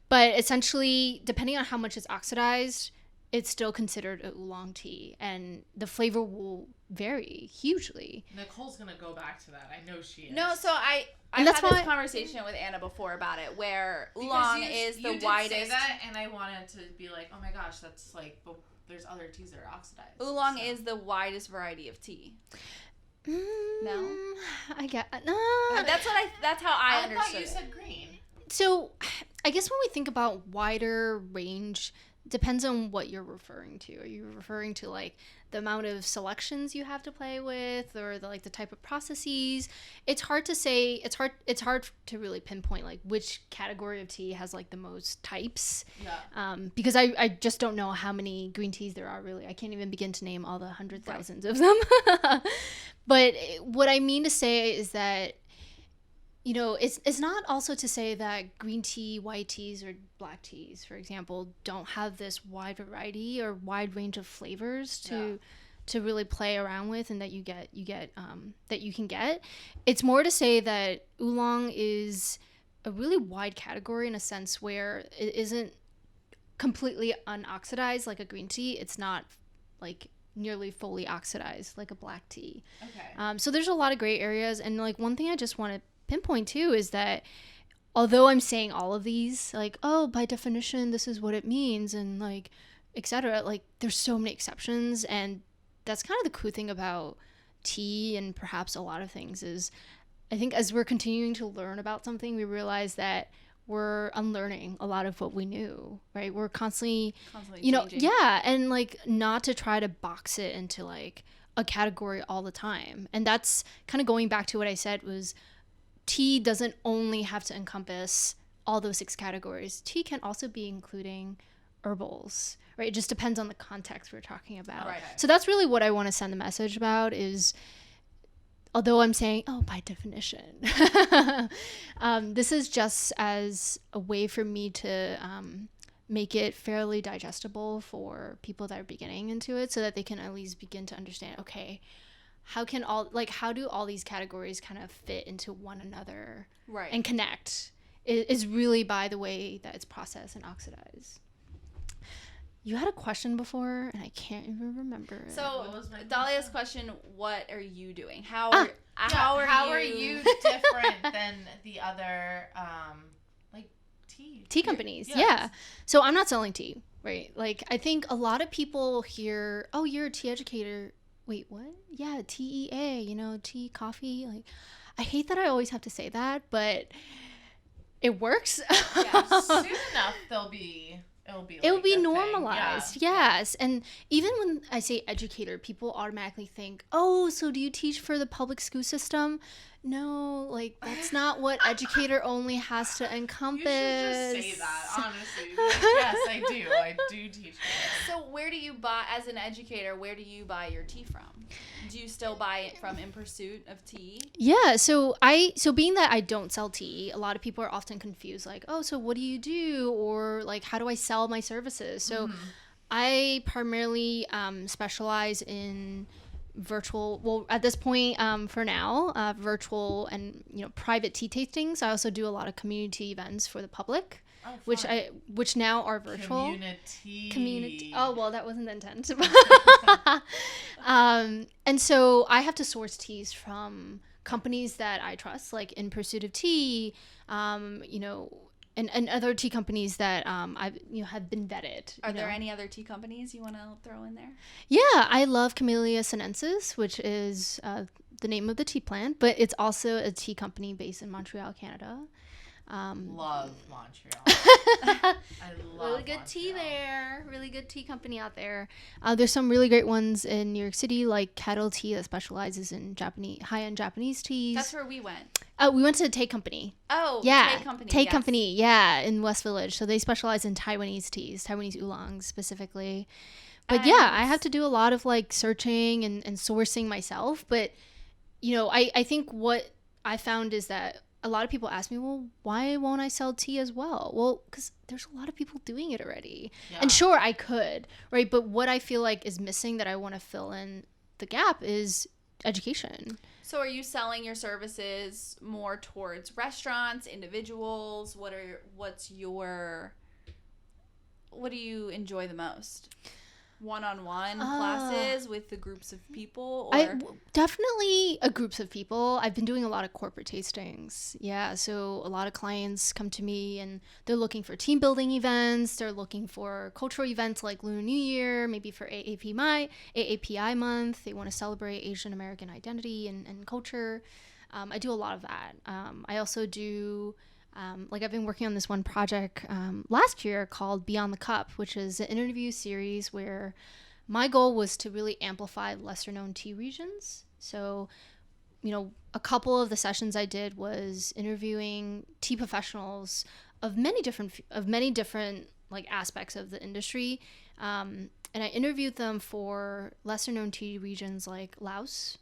But essentially, depending on how much it's oxidized, it's still considered a oolong tea, and the flavor will vary hugely. Nicole's gonna go back to that. I know she is. No, so I've And had that's this why- conversation with Anna before about it, where Because oolong you- is you the did widest. say that, and I wanted to be like, oh my gosh, that's like, but there's other teas that are oxidized. Oolong so. is the widest variety of tea. No, I get no. That's how I I understood thought you it. said green. So, I guess when we think about wider range, depends on what you're referring to. Are you referring to like the amount of selections you have to play with, or the type of processes? It's hard to say. It's hard to really pinpoint like which category of tea has like the most types. Yeah. Because I just don't know how many green teas there are, really. I can't even begin to name all the hundred thousands of them. But what I mean to say is that, it's not also to say that green tea, white teas, or black teas, for example, don't have this wide variety or wide range of flavors to really play around with, and that you can get. It's more to say that oolong is a really wide category in a sense where it isn't completely unoxidized like a green tea. It's not like nearly fully oxidized like a black tea. Okay. So there's a lot of gray areas, and like one thing I just want to pinpoint too is that although I'm saying all of these, like, oh, by definition this is what it means, and like etc., like there's so many exceptions, and that's kind of the cool thing about tea, and perhaps a lot of things, is I think as we're continuing to learn about something, we realize that we're unlearning a lot of what we knew, right? We're constantly changing. yeah, and like not to try to box it into like a category all the time. And that's kind of going back to what I said, was tea doesn't only have to encompass all those 6 categories. Tea can also be including herbals, right? It just depends on the context we're talking about. Right. So that's really what I want to send the message about, is although I'm saying, oh, by definition, this is just as a way for me to make it fairly digestible for people that are beginning into it, so that they can at least begin to understand, okay, how do all these categories kind of fit into one another, Right. and connect, is really by the way that it's processed and oxidized. You had a question before, and I can't even remember it. So What was my Dahlia's question: what are you doing? How Ah. are you different than the other like tea companies? Yes. Yeah. So I'm not selling tea, right? Like, I think a lot of people hear, oh, you're a tea educator. Wait, what? Yeah, TEA, tea, coffee. Like, I hate that I always have to say that, but it works. Yeah, soon enough it'll be It'll be a thing. normalized. Yeah. Yes. And even when I say educator, people automatically think, oh, so do you teach for the public school system? No, like, that's not what educator only has to encompass. You should just say that, honestly. Yes, I do teach. So where do you buy, as an educator, where do you buy your tea from? Do you still buy it from In Pursuit of Tea? Yeah, so being that I don't sell tea, a lot of people are often confused, like, oh, so what do you do? Or like, how do I sell my services? So I primarily specialize in virtual, well, at this point, for now, virtual and private tea tastings. I also do a lot of community events for the public, Oh, which now are virtual. Community. Oh, well, that wasn't the intent. And so I have to source teas from companies that I trust, like In Pursuit of Tea, and other tea companies that I've have been vetted. Are there any other tea companies you want to throw in there? Yeah, I love Camellia sinensis, which is the name of the tea plant, but it's also a tea company based in Montreal, Canada. Love Montreal. I love Really good tea Montreal. there. Really good tea company out there. There's some really great ones in New York City, like Kettle Tea, that specializes in high-end Japanese teas. That's where we went. We went to the Tea Company. Oh, Yeah, Tea Company. Tea yes. Company, yeah, in West Village. So they specialize in Taiwanese teas, Taiwanese oolongs specifically. But yeah, I have to do a lot of like searching and sourcing myself. But I think what I found is that a lot of people ask me, well, why won't I sell tea as well? Well, because there's a lot of people doing it already. Yeah. And sure, I could, right? But what I feel like is missing that I want to fill in the gap is education. So are you selling your services more towards restaurants, individuals? What do you enjoy the most? One-on-one classes with the groups of people? Or Definitely groups of people. I've been doing a lot of corporate tastings. Yeah, so a lot of clients come to me and they're looking for team building events. They're looking for cultural events like Lunar New Year, maybe for AAPI month. They want to celebrate Asian American identity and culture. I do a lot of that. I also do... I've been working on this one project last year called Beyond the Cup, which is an interview series where my goal was to really amplify lesser known tea regions. So, a couple of the sessions I did was interviewing tea professionals of many different like aspects of the industry. And I interviewed them for lesser known tea regions like Laos,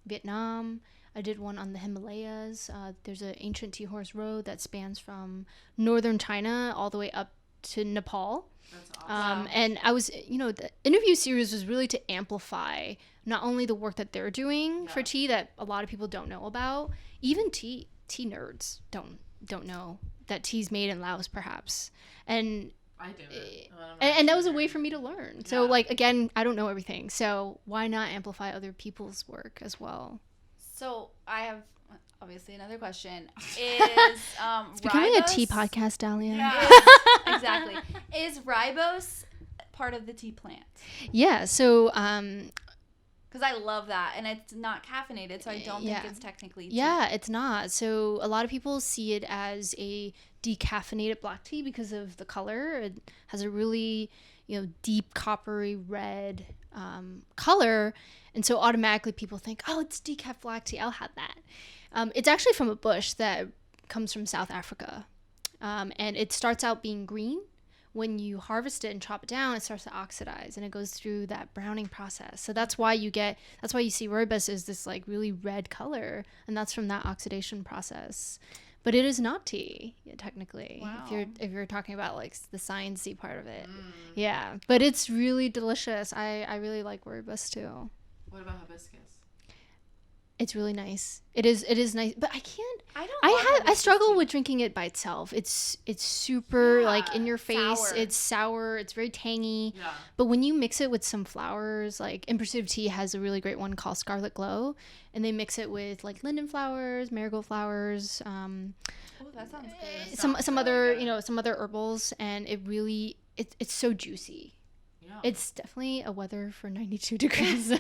Vietnam. I did one on the Himalayas. There's an ancient tea horse road that spans from northern China all the way up to Nepal. That's awesome. And I was, the interview series was really to amplify not only the work that they're doing for tea that a lot of people don't know about, even tea nerds don't know that tea's made in Laos, perhaps. And I do it. and that was a way for me to learn. So, again, I don't know everything. So why not amplify other people's work as well? So I have obviously another question. Is It's becoming a ribose- tea podcast, Dahlia. Yeah. Exactly. Is ribose part of the tea plant? Yeah. So, Because I love that, and it's not caffeinated, so I don't think Yeah. it's technically tea. yeah, it's not. So a lot of people see it as a decaffeinated black tea because of the color. It has a really, deep coppery red color. And so automatically people think, oh, it's decaf black tea. I'll have that. It's actually from a bush that comes from South Africa. And it starts out being green. When you harvest it and chop it down, it starts to oxidize and it goes through that browning process. So that's why you see rooibos is this like really red color, and that's from that oxidation process. but it is not tea, technically. Wow. If you're talking about like the sciencey part of it. Yeah, but it's really delicious. I really like rooibos too. What about hibiscus? It's really nice. It is nice, but I can't. I I struggle with drinking it by itself. It's super like in your face. Sour. It's sour. It's very tangy. Yeah. But when you mix it with some flowers, like In Pursuit of Tea has a really great one called Scarlet Glow, and they mix it with like linden flowers, marigold flowers, Oh, that sounds good. some other some other herbals, and it really it's so juicy. Yeah. It's definitely a weather for 92 degrees.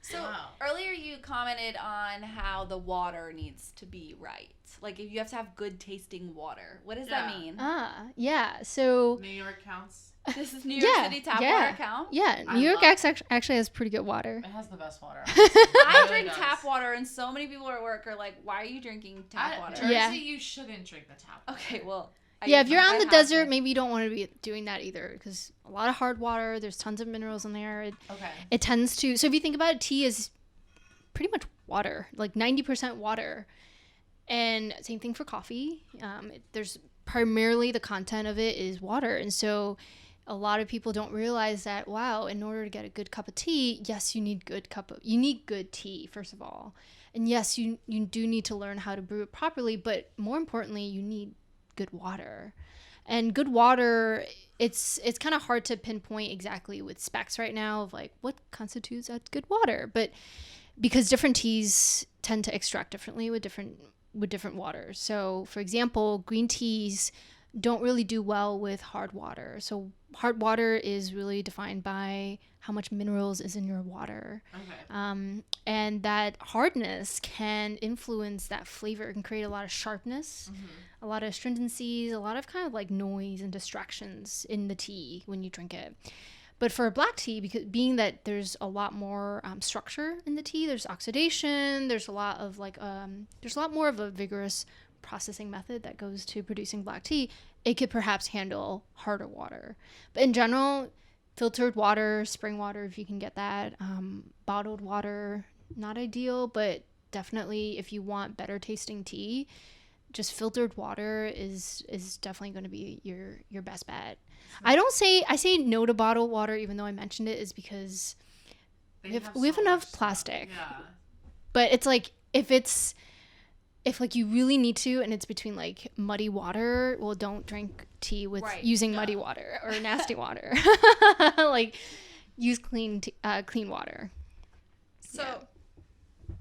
So Wow. earlier you commented on how the water needs to be right. Like if you have to have good tasting water. What does that Yeah. mean? Yeah. So New York counts. This is New York City tap water count? yeah, I New York love- actually has pretty good water. It has the best water. I It really drink does. tap water, and so many people at work are like, "Why are you drinking tap At water?" Jersey, Yeah. you shouldn't drink the tap water. Okay, well, Yeah, if you're I on the have desert, to. maybe you don't want to be doing that either, because a lot of hard water. There's tons of minerals in there. Okay. It tends to. So if you think about it, tea is pretty much water, like 90% water, and same thing for coffee. There's primarily the content of it is water, and so a lot of people don't realize that. Wow, in order to get a good cup of tea, yes, you need good tea first of all, and yes, you do need to learn how to brew it properly, but more importantly, you need good water. And good water, it's kind of hard to pinpoint exactly with specs right now of like what constitutes as good water, but because different teas tend to extract differently with different waters. So for example, green teas don't really do well with hard water. So hard water is really defined by how much minerals is in your water. Okay. And that hardness can influence that flavor. It can create a lot of sharpness, a lot of astringencies, a lot of kind of like noise and distractions in the tea when you drink it. But for a black tea, because being that there's a lot more structure in the tea, there's oxidation, there's a lot more of a vigorous processing method that goes to producing black tea. It could perhaps handle harder water. But in general, filtered water, spring water, if you can get that, bottled water, not ideal, but definitely if you want better tasting tea, just filtered water is definitely going to be your best bet. I say no to bottled water, even though I mentioned it, is because They we have so enough much stuff. plastic. Yeah. But it's like if like you really need to and it's between like muddy water, well, don't drink tea with Right, using yeah. muddy water or nasty water. Like use clean water. So, Yeah.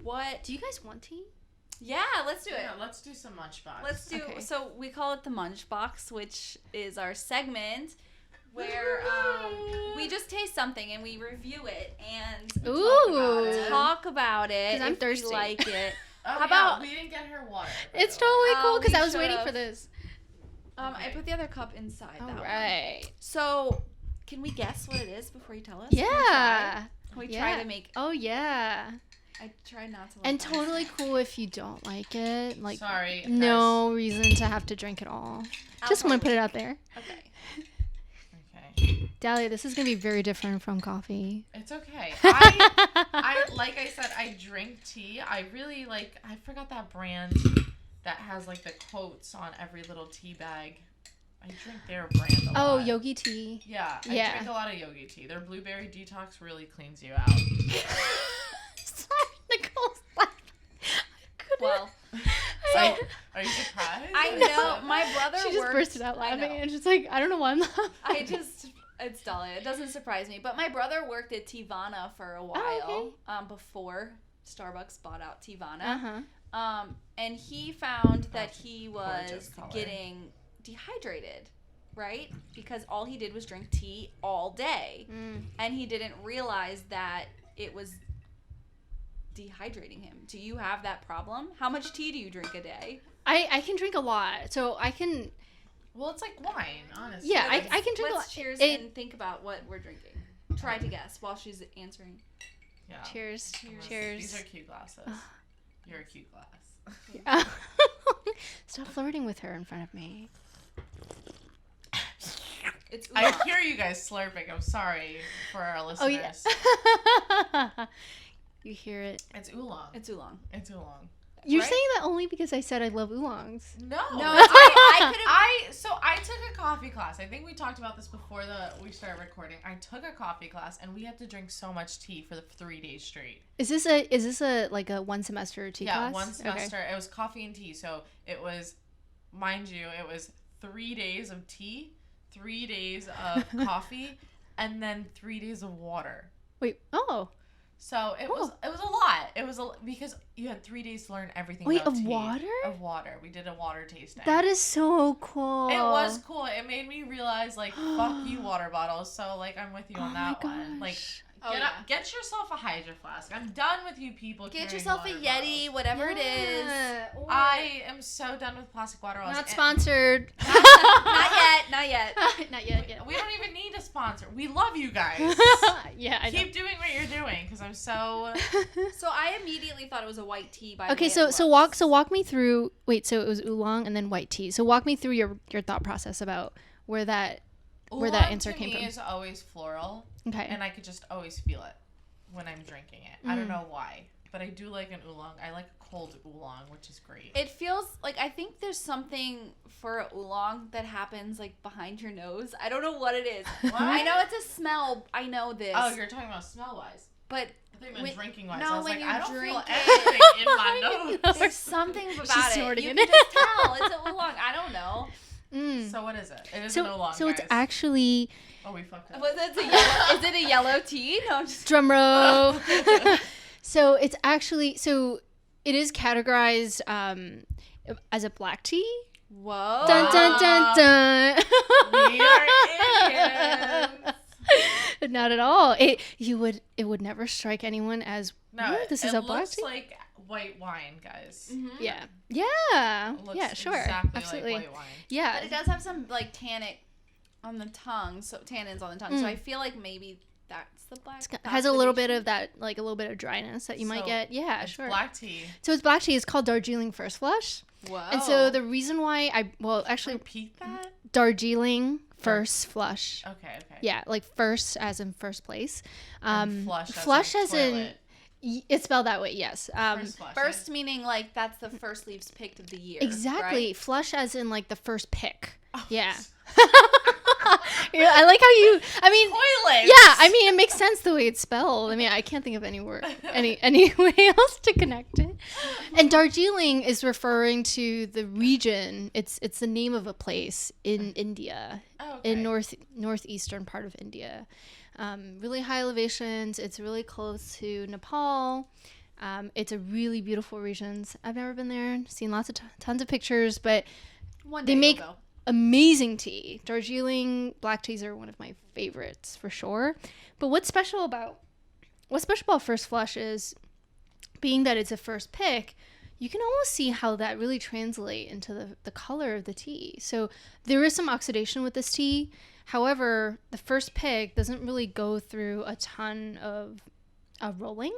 what? Do you guys want tea? Yeah, let's do it. Yeah, let's do some Munchbox. Let's do. Okay. So we call it the Munch Box, which is our segment where we just taste something and we review it and Ooh. talk about it. 'Cause I'm if thirsty. We like it. Oh, How yeah, about- we didn't get her water? by It's the way. totally cool because we I was waiting should've. for this. I put the other cup inside All that one. right. So, can we guess what it is before you tell us? Can we try? Yeah. Can we Yeah. try to make? Oh yeah. I try not to. And look totally cool if you don't like it. Like Sorry. no reason to have to drink it all. Just want to put it out there. Okay. guys. Okay. Dahlia, this is gonna be very different from coffee. It's okay. I like I said, I drink tea. I really like. I forgot that brand that has like the quotes on every little tea bag. I drink their brand a Oh, lot. Yogi tea. Yeah, I Yeah. drink a lot of yogi tea. Their blueberry detox really cleans you out. Sorry, Nicole's laughing. I couldn't. Well, So, are you surprised? I know my brother She just worked. bursted out I laughing know. and she's like, I don't know why I'm laughing. It's Dahlia. It doesn't surprise me. But my brother worked at Teavana for a while before Starbucks bought out Teavana. Uh-huh. And he found that That's a he gorgeous was color. getting dehydrated, right? Because all he did was drink tea all day. Mm. And he didn't realize that it was dehydrating him. Do you have that problem? How much tea do you drink a day? I can drink a lot. So I can Well, it's like wine, honestly. Yeah, I Let's- can drink a let's lot. cheers It- and think about what we're drinking. Try to guess while she's answering. Yeah. Cheers. These Cheers. are cute glasses. You're a cute glass. Stop flirting with her in front of me. It's I oolong. hear you guys slurping. I'm sorry for our Oh listeners. yeah. You hear it. It's oolong. It's oolong. It's oolong. You're right? saying that only because I said I love oolongs. No. No, it's, I could have. So I took a coffee class. I think we talked about this before we started recording. I took a coffee class and we had to drink so much tea for the 3 days straight. Is this a like a one semester tea class? Yeah, one semester. Okay. It was coffee and tea. So it was, mind you, it was 3 days of tea, 3 days of coffee, and then 3 days of water. Wait. Oh. So it was a lot. It was because you had 3 days to learn everything. Wait, about of tea. water? Of water. We did a water tasting. That is so cool. It was cool. It made me realize, like, fuck you, water bottles. So, like, I'm with you on that one. Like, get yourself a Hydro Flask. I'm done with you people. Get yourself a Yeti, whatever it is. I am so done with plastic water bottles. Not sponsored. Not yet. Not yet. We don't even need a sponsor. We love you guys. Yeah, I Keep doing what you're doing because I'm so. So I immediately thought it was a white tea. By Okay, the way so walk me through. Wait, so it was oolong and then white tea. So walk me through your thought process about where that answer came from. Oolong to me is always floral. Okay. And I could just always feel it when I'm drinking it. I don't know why, but I do like an oolong. I like a cold oolong, which is great. It feels like, I think there's something for a oolong that happens like behind your nose. I don't know what it is. What? I know it's a smell. I know this. Oh, you're talking about smell wise. But I think I'm drinking wise. no, I was when like, you I don't drink feel it- anything in my nose. there's something about it. snorting You in can it. just tell it's an oolong. I don't know. Mm. So what is it? It is an oolong, So it's guys. actually Oh, we fucked up. Was it a yellow? Is it a yellow tea? No, I'm just. drum roll. So it's actually it is categorized as a black tea. Whoa. Dun dun dun dun. We are idiots. Not at all. It would never strike anyone as No, this is it a black looks tea. like white wine, guys. Yeah. Yeah. It looks Yeah, sure. exactly Absolutely. like white wine. Yeah. But it does have some like tannic on the tongue, so tannins on the tongue. So I feel like maybe that's the black. It has a little bit of that, like a little bit of dryness that you might So, get. Yeah, It's sure. black tea. So it's black tea. It's called Darjeeling First Flush. Whoa. And so the reason why actually Repeat that? Darjeeling First Flush. Okay. Yeah, like first as in first place. And flush flush as in toilet. it's spelled that way. Yes. First flush. First meaning like that's the first leaves picked of the year. Exactly. Right? Flush as in like the first pick. Oh. Yeah. Yeah, I like how you. I mean, Toilets. yeah. I mean, it makes sense the way it's spelled. I mean, I can't think of any word, any way else to connect it. And Darjeeling is referring to the region. It's the name of a place in India, Oh, okay. in northeastern part of India. Really high elevations. It's really close to Nepal. It's a really beautiful region. I've never been there. Seen lots of tons of pictures, but One they day make we'll go. amazing tea. Darjeeling black teas are one of my favorites for sure. But what's special about First Flush is being that it's a first pick, you can almost see how that really translates into the color of the tea. So there is some oxidation with this tea. However, the first pick doesn't really go through a ton of rolling.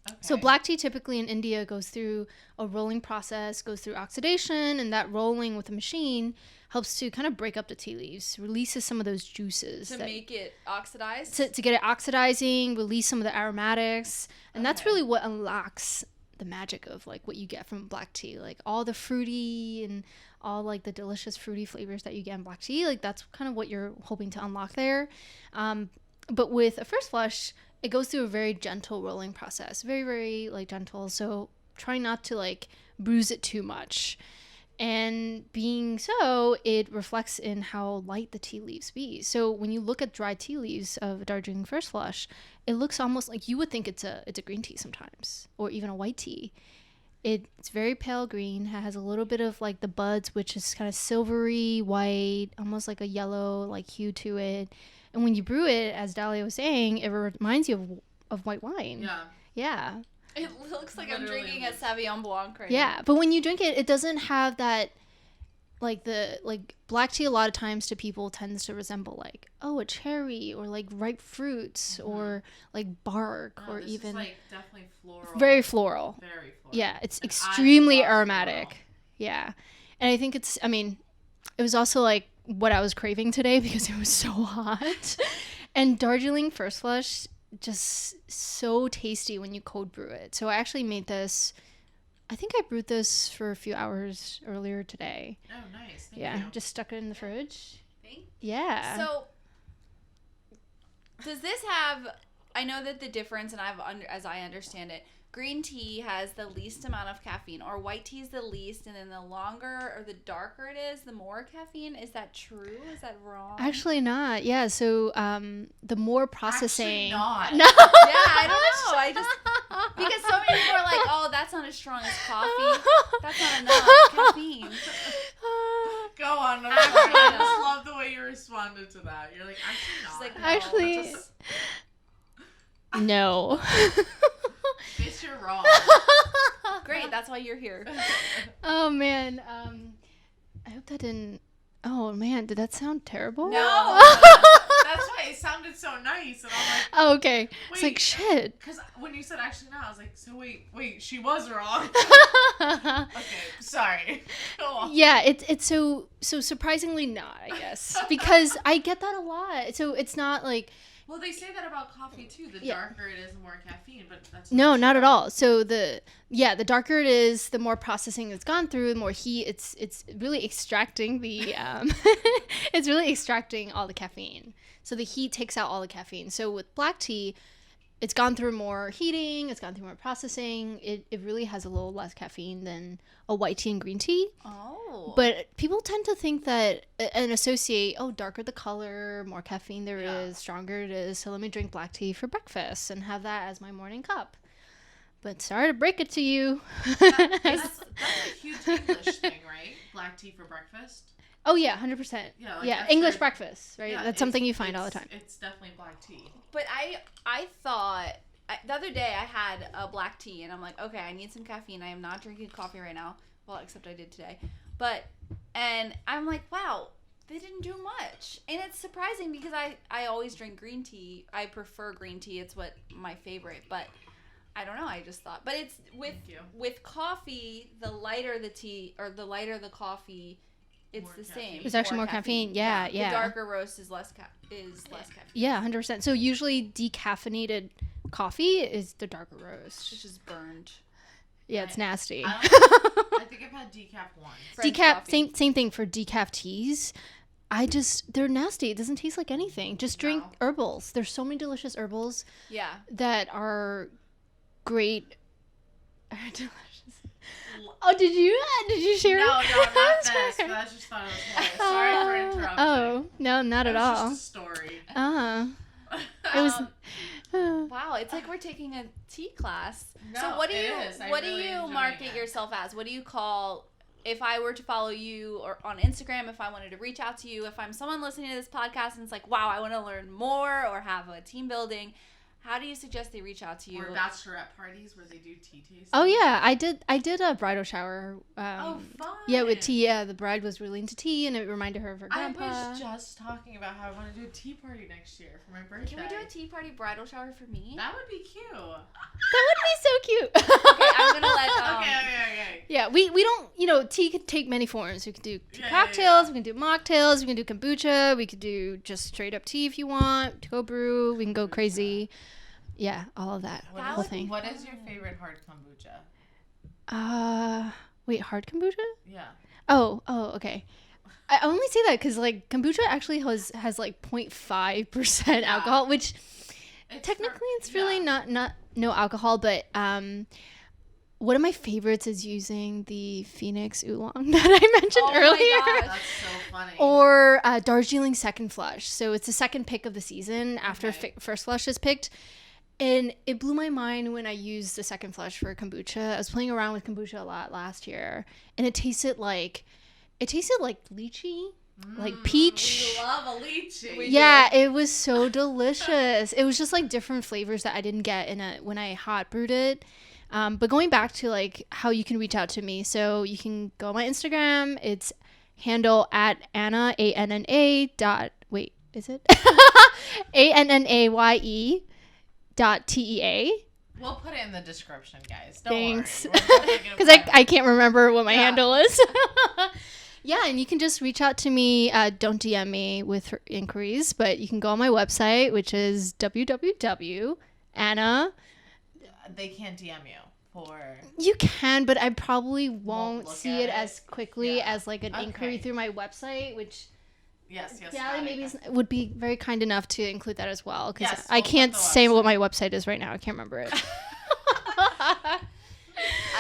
Okay. So black tea typically in India goes through a rolling process, goes through oxidation, and that rolling with a machine helps to kind of break up the tea leaves, releases some of those juices To make it oxidized. to get it oxidizing, release some of the aromatics, and that's Okay. really what unlocks the magic of like what you get from black tea, like all the fruity and all like the delicious fruity flavors that you get in black tea. Like that's kind of what you're hoping to unlock there. But with a first flush, it goes through a very gentle rolling process, very, very like gentle. So try not to like bruise it too much. And being so, it reflects in how light the tea leaves be. So when you look at dry tea leaves of Darjeeling First Flush, it looks almost like you would think it's a green tea sometimes, or even a white tea. It's very pale green. It has a little bit of like the buds, which is kind of silvery white, almost like a yellow like hue to it. And when you brew it, as Dahlia was saying, it reminds you of white wine. Yeah. Yeah. It looks like I'm Literally drinking a looks- Sauvignon Blanc right Yeah, now. but when you drink it, it doesn't have that, like black tea. A lot of times to people tends to resemble like a cherry or like ripe fruits or like bark No, or this even is, like, definitely floral. very floral. Very floral. Yeah, it's And I extremely love aromatic. floral. Yeah, and I think it was also like what I was craving today because it was so hot. And Darjeeling First Flush, just so tasty when you cold brew it. So I actually made this I think I brewed this for a few hours earlier today. Oh, nice. Thank you. Just stuck it in the fridge. Thank Yeah. So, does this have? I know that the difference, and as I understand it, green tea has the least amount of caffeine, or white tea is the least, and then the longer or the darker it is, the more caffeine. Is that true? Is that wrong? Actually not. Yeah, so the more processing. Actually not. No. Yeah, I don't know. I just because so many people are like, "Oh, that's not as strong as coffee. That's not enough caffeine." Go on. I'm sorry. I just love the way you responded to that. You're like, actually not. She's like, no, Actually, Just- no. Bitch, you're wrong. Great, that's why you're here. Oh man. I hope that didn't. Oh man, did that sound terrible? No. That's why it sounded so nice. And I'm like, Oh, okay. It's like Wait. shit. because when you said actually not, I was like, so wait, she was wrong. Okay, sorry. Go on. Yeah, it's so surprisingly not, I guess, because I get that a lot. So it's not like Well, they say that about coffee too. The Yeah. darker it is, the more caffeine. But that's no, not true. at all. So the darker it is, the more processing it's gone through, the more heat. It's really extracting the it's really extracting all the caffeine. So the heat takes out all the caffeine. So with black tea, it's gone through more heating, it's gone through more processing. It really has a little less caffeine than a white tea and green tea. Oh. But people tend to think that and associate, darker the color, more caffeine there Yeah. is, stronger it is. So let me drink black tea for breakfast and have that as my morning cup. But sorry to break it to you. That's a huge English thing, right? Black tea for breakfast. Oh yeah, 100%. Yeah, like Yeah, that's English your- breakfast, right? Yeah, That's something you find it's- all the time. It's definitely black tea. But I thought the other day I had a black tea and I'm like, okay, I need some caffeine. I am not drinking coffee right now. Well, except I did today. And I'm like, wow, they didn't do much. And it's surprising because I always drink green tea. I prefer green tea. It's my favorite. But I don't know. I just thought. But it's Thank you. with coffee, the lighter the tea or the lighter the coffee, it's More the caffeine. same. There's actually more caffeine. Yeah. The darker roast is less caffeine. Yeah, 100%. So usually decaffeinated coffee is the darker roast. Which is burned. Yeah, it's nasty. I think I've had decaf once. French Decaf, coffee. same thing for decaf teas. They're nasty. It doesn't taste like anything. Just drink No. herbals. There's so many delicious herbals Yeah. that are great. Delicious. Oh, did you share? No, not this. Sorry. But I just thought it was hilarious. Sorry for interrupting. Oh, no, not That at was all. just a story. It was. Wow, it's like we're taking a tea class. No, So what do it you is. I'm what really do you enjoying market it. yourself as? What do you call if I were to follow you or on Instagram, if I wanted to reach out to you, if I'm someone listening to this podcast and it's like, wow, I want to learn more or have a team building, how do you suggest they reach out to you? Or bachelorette parties where they do tea tasting. Oh yeah, I did a bridal shower. Oh, fun. Yeah, with tea. Yeah, the bride was really into tea, and it reminded her of her I grandpa. was just talking about how I want to do a tea party next year for my birthday. Can we do a tea party bridal shower for me? That would be cute. That would be so cute. Okay, I'm gonna let Okay. Yeah, we don't, tea could take many forms. We could do Yeah, cocktails, we can do mocktails, we can do kombucha, we could do just straight up tea if you want, to go brew, we can go crazy. Yeah, all of that. What whole is- thing. What is your favorite hard kombucha? Wait, hard kombucha? Yeah. Oh, okay. I only say that because like kombucha actually has like 0.5% Yeah. alcohol, which It's technically for- it's really yeah. not no alcohol, but one of my favorites is using the Phoenix Oolong that I mentioned Oh my earlier. gosh. That's so funny. Or Darjeeling Second Flush. So it's the second pick of the season after Okay. first flush is picked. And it blew my mind when I used the second flush for kombucha. I was playing around with kombucha a lot last year, and it tasted like lychee, like peach. We love a lychee. Yeah, it was so delicious. It was just like different flavors that I didn't get when I hot brewed it. But going back to like how you can reach out to me, so you can go on my Instagram. It's handle at Anna ANNA dot wait is it ANNAYE dot TEA. We'll put it in the description, guys. Don't Thanks. worry. We're definitely gonna Because put it I can't remember what my Yeah. handle is. Yeah, and you can just reach out to me. Don't DM me with inquiries, but you can go on my website, which is www.anna. They can't DM you. pour. You can, but I probably won't look see at it it. as quickly Yeah. as like an inquiry Okay. through my website, which Yes, Dally got it. maybe would be very kind enough to include that as well, because Yes, I we'll put can't the say what website. my website is right now. I can't remember it.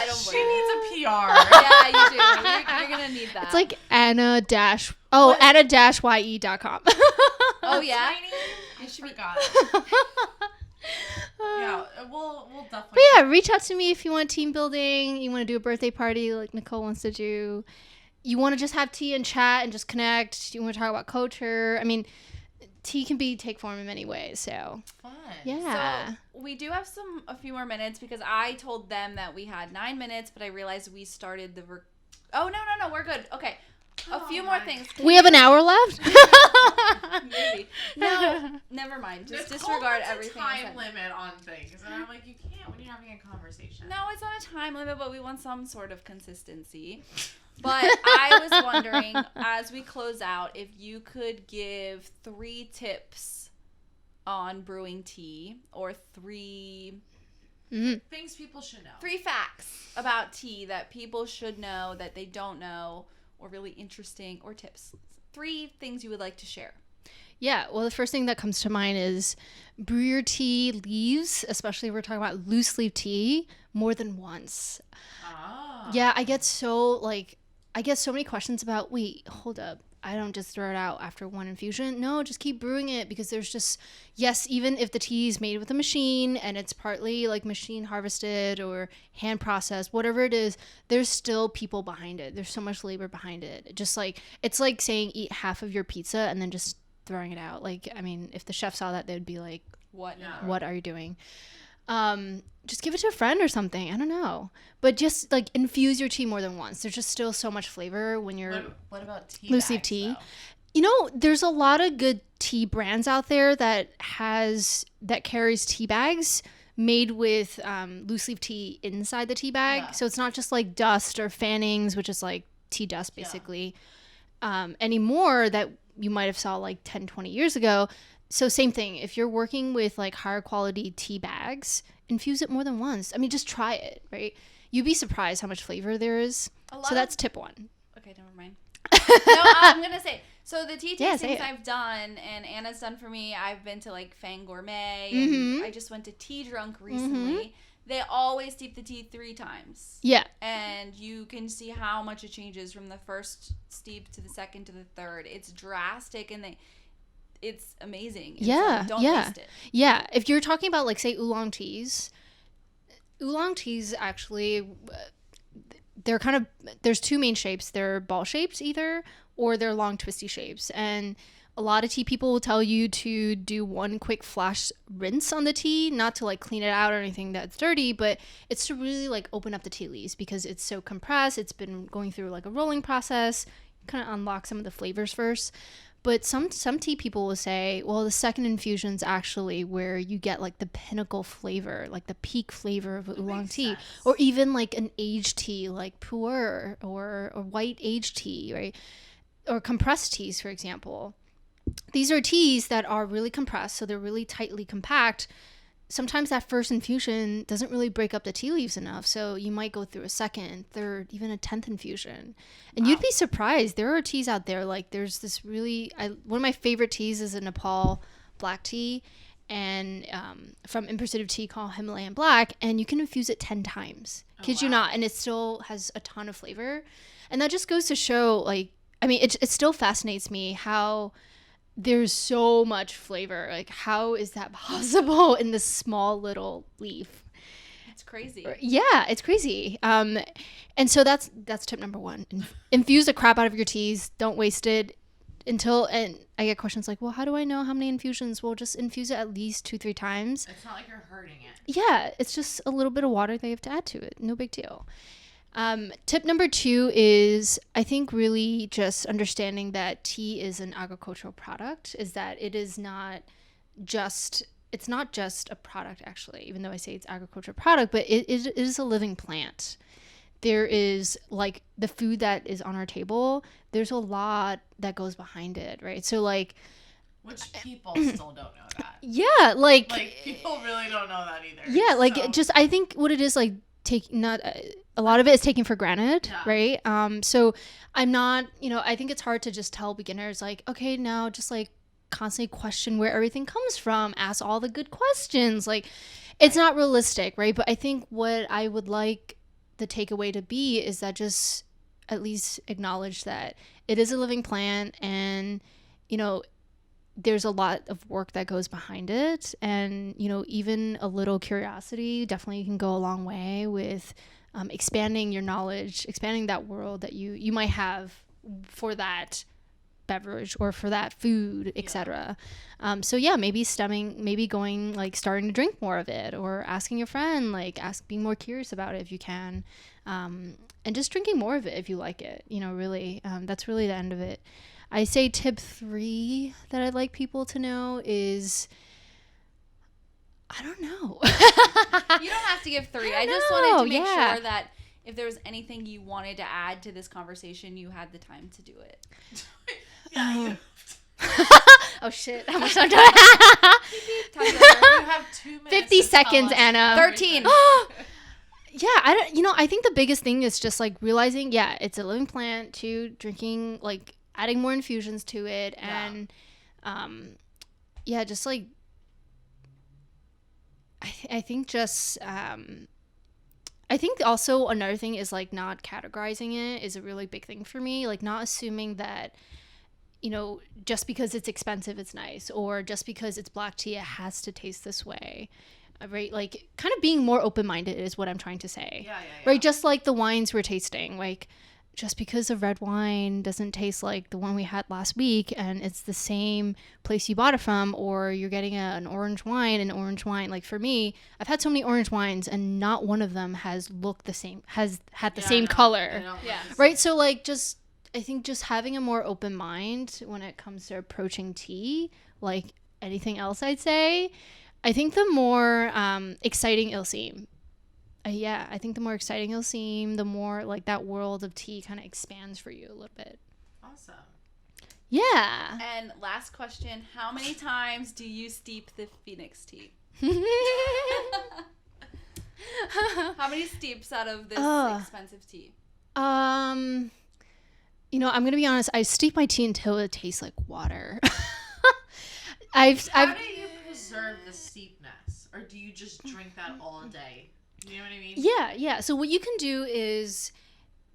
I don't She blame you. needs a PR. Yeah, you do. You're gonna need that. It's like What? Anna-ye.com. Oh yeah. Tiny? I You should be- forgot. Yeah, we'll definitely. But yeah, reach out to me if you want team building. You want to do a birthday party like Nicole wants to do. You want to just have tea and chat and just connect. You want to talk about culture. I mean, tea can take form in many ways. So Fun. yeah. So we do have a few more minutes because I told them that we had 9 minutes, but I realized we started the. Oh no, we're good. Okay, a few more things. We have an hour left. Maybe. No, never mind. Just Nicole disregard puts everything. a I time said. limit on things, and I'm like, you can't when you're having a conversation. No, it's not a time limit, but we want some sort of consistency. But I was wondering, as we close out, if you could give 3 tips on brewing tea or 3 Things people should know. 3 facts about tea that people should know that they don't know, or really interesting, or tips. 3 things you would like to share. Yeah, well, the first thing that comes to mind is brew your tea leaves, especially if we're talking about loose leaf tea, more than once. Ah. Yeah, I get so many questions about, wait, hold up. I don't just throw it out after one infusion. No, just keep brewing it, because there's just, yes, even if the tea is made with a machine and it's partly like machine harvested or hand processed, whatever it is, there's still people behind it. There's so much labor behind it. Just like, it's like saying eat half of your pizza and then just throwing it out. Like, I mean, if the chef saw that, they'd be like, What? Yeah. what are you doing? Just give it to a friend or something. I don't know. But just like infuse your tea more than once. There's just still so much flavor when you're What about tea? loose leaf bags, tea. though? You know, there's a lot of good tea brands out there that carries tea bags made with loose leaf tea inside the tea bag. Yeah. So it's not just like dust or fannings, which is like tea dust basically, anymore that you might have saw like 10, 20 years ago. So same thing. If you're working with like higher quality tea bags, infuse it more than once. I mean, just try it, right? You'd be surprised how much flavor there is. So that's tip 1. Okay, never mind. No, I'm gonna say. So the tea Yeah, say tastings it. I've done, and Anna's done for me. I've been to like Fang Gourmet, Mhm. and I just went to Tea Drunk recently. They always steep the tea 3 times, Yeah. and you can see how much it changes from the first steep to the second to the third. It's drastic, and it's amazing. And so Yeah, don't yeah. waste it. Yeah, if you're talking about like say oolong teas actually they're kind of, there's 2 main shapes. They're ball shaped either, or they're long twisty shapes. And a lot of tea people will tell you to do one quick flash rinse on the tea, not to like clean it out or anything that's dirty, but it's to really like open up the tea leaves because it's so compressed. It's been going through like a rolling process, kind of unlock some of the flavors first. But some tea people will say, well, the second infusion's actually where you get like the pinnacle flavor, like the peak flavor of oolong makes tea, sense. or even like an aged tea, like pu'er or white aged tea, right? Or compressed teas, for example. These are teas that are really compressed, so they're really tightly compact. Sometimes that first infusion doesn't really break up the tea leaves enough, so you might go through a second, third, even a 10th infusion. And you'd be surprised. There are teas out there, like there's this really, one of my favorite teas is a Nepal black tea, and from Impersitive Tea called Himalayan Black, and you can infuse it 10 times. Kid you wow. not, and it still has a ton of flavor. And that just goes to show, like, I mean, it still fascinates me how there's so much flavor. Like, how is that possible in this small little leaf? It's crazy. Yeah, it's crazy. And so that's tip number 1. Infuse the crap out of your teas. Don't waste it and I get questions like, well, how do I know how many infusions? Well, just infuse it at least 2-3 times. It's not like you're hurting it. Yeah, it's just a little bit of water that you have to add to it. No big deal. Tip number 2 is, I think, really just understanding that tea is an agricultural product, is that it's not just a product, actually, even though I say it's agricultural product, but it is a living plant. There is, like, the food that is on our table, there's a lot that goes behind it, right? So, like, Which people still don't know that. yeah, like Like, people really don't know that either. yeah, like So- just I think what it is, like, a lot of it is taken for granted, Yeah. right? So I'm not, I think it's hard to just tell beginners like, okay, now just like constantly question where everything comes from, ask all the good questions. Like, it's not realistic, right? But I think what I would like the takeaway to be is that just at least acknowledge that it is a living plant, and there's a lot of work that goes behind it, and even a little curiosity definitely can go a long way with expanding your knowledge, expanding that world that you might have for that beverage or for that food, etc. So yeah, maybe going like starting to drink more of it, or asking your friend, like being more curious about it if you can, and just drinking more of it if you like it. Really, that's really the end of it. I say tip 3 that I'd like people to know is, I don't know. You don't have to give 3. I just know, wanted to make yeah. sure that if there was anything you wanted to add to this conversation, you had the time to do it. Oh shit, how much time do I have? You have 2 minutes. 50 to tell seconds, us Anna. everything. 13. Yeah, I think the biggest thing is just like realizing, it's a living plant, too, drinking, like adding more infusions to it, and just like I think just I think also another thing is like not categorizing it is a really big thing for me, like not assuming that just because it's expensive it's nice, or just because it's black tea it has to taste this way, right? Like kind of being more open-minded is what I'm trying to say. Yeah. Right, just like the wines we're tasting, like just because a red wine doesn't taste like the one we had last week and it's the same place you bought it from, or you're getting an orange wine, like for me, I've had so many orange wines and not one of them has looked the same, has had the same color. Right, so like I think just having a more open mind when it comes to approaching tea, like anything else I'd say, I think the more exciting it'll seem. I think the more exciting it'll seem, the more like that world of tea kind of expands for you a little bit. Awesome. Yeah. And last question, how many times do you steep the Phoenix tea? How many steeps out of this expensive tea? I'm gonna be honest, I steep my tea until it tastes like water. How do you preserve the steepness, or do you just drink that all day? You know what I mean? Yeah. So what you can do is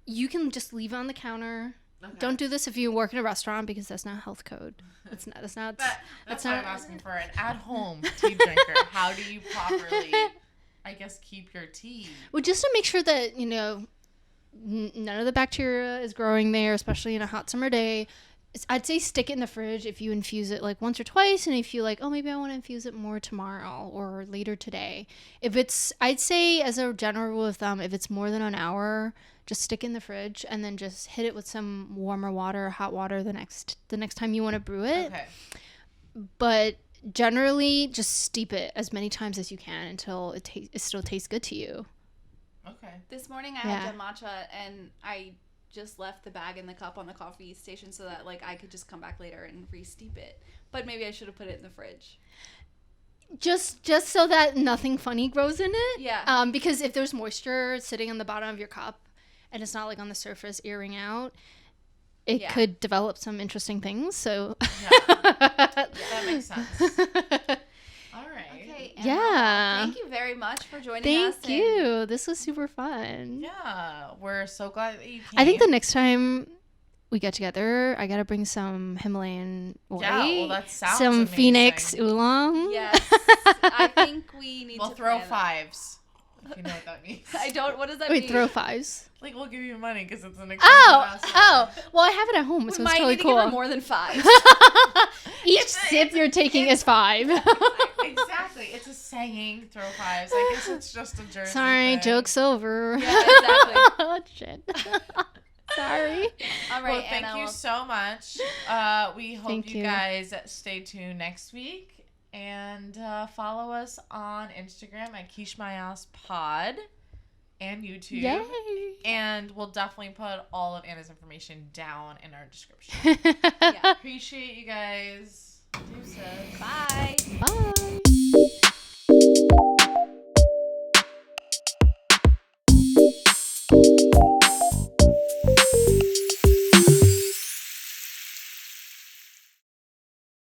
you can just leave it on the counter. Okay. Don't do this if you work in a restaurant, because that's not health code. That's not. That's what I'm asking for. An at-home tea drinker. How do you properly, I guess, keep your tea? Well, just to make sure that none of the bacteria is growing there, especially in a hot summer day. I'd say stick it in the fridge if you infuse it like once or twice, and if you like, oh, maybe I want to infuse it more tomorrow or later today. I'd say as a general rule of thumb, if it's more than an hour, just stick it in the fridge and then just hit it with some warmer water, hot water the next time you want to brew it. Okay. But generally, just steep it as many times as you can until it still tastes good to you. Okay. This morning I had done matcha, and I just left the bag in the cup on the coffee station so that like I could just come back later and re-steep it. But maybe I should have put it in the fridge. Just so that nothing funny grows in it. Yeah. Because if there's moisture sitting on the bottom of your cup and it's not like on the surface airing out, it could develop some interesting things. So that makes sense. All right. Okay. Yeah. Thank you very much for joining us. Thank you. This was super fun. Yeah, we're so glad that you came. I think the next time we get together, I gotta bring some Himalayan Oi. Yeah, well, that sounds some amazing. Phoenix Oolong. Yes. I think we need we'll to throw plan 5s. If you know what that means. I don't. What does that Wait, mean? throw 5s? Like, we'll give you money because it's an expensive Oh. Well, I have it at home, We so might it's totally need to cool. give her more than 5. Each sip you're taking is 5. Exactly. It's a saying, throw 5s. I guess it's just a Jersey Sorry, thing. joke's over. Yeah, exactly. Oh, shit. Sorry. All right, Well, thank Anna, you so much. We hope Thank you you. guys stay tuned next week. And follow us on Instagram at Quiche Mayas Pod and YouTube. Yay. And we'll definitely put all of Anna's information down in our description. Yeah. Appreciate you guys. Deuces. Bye.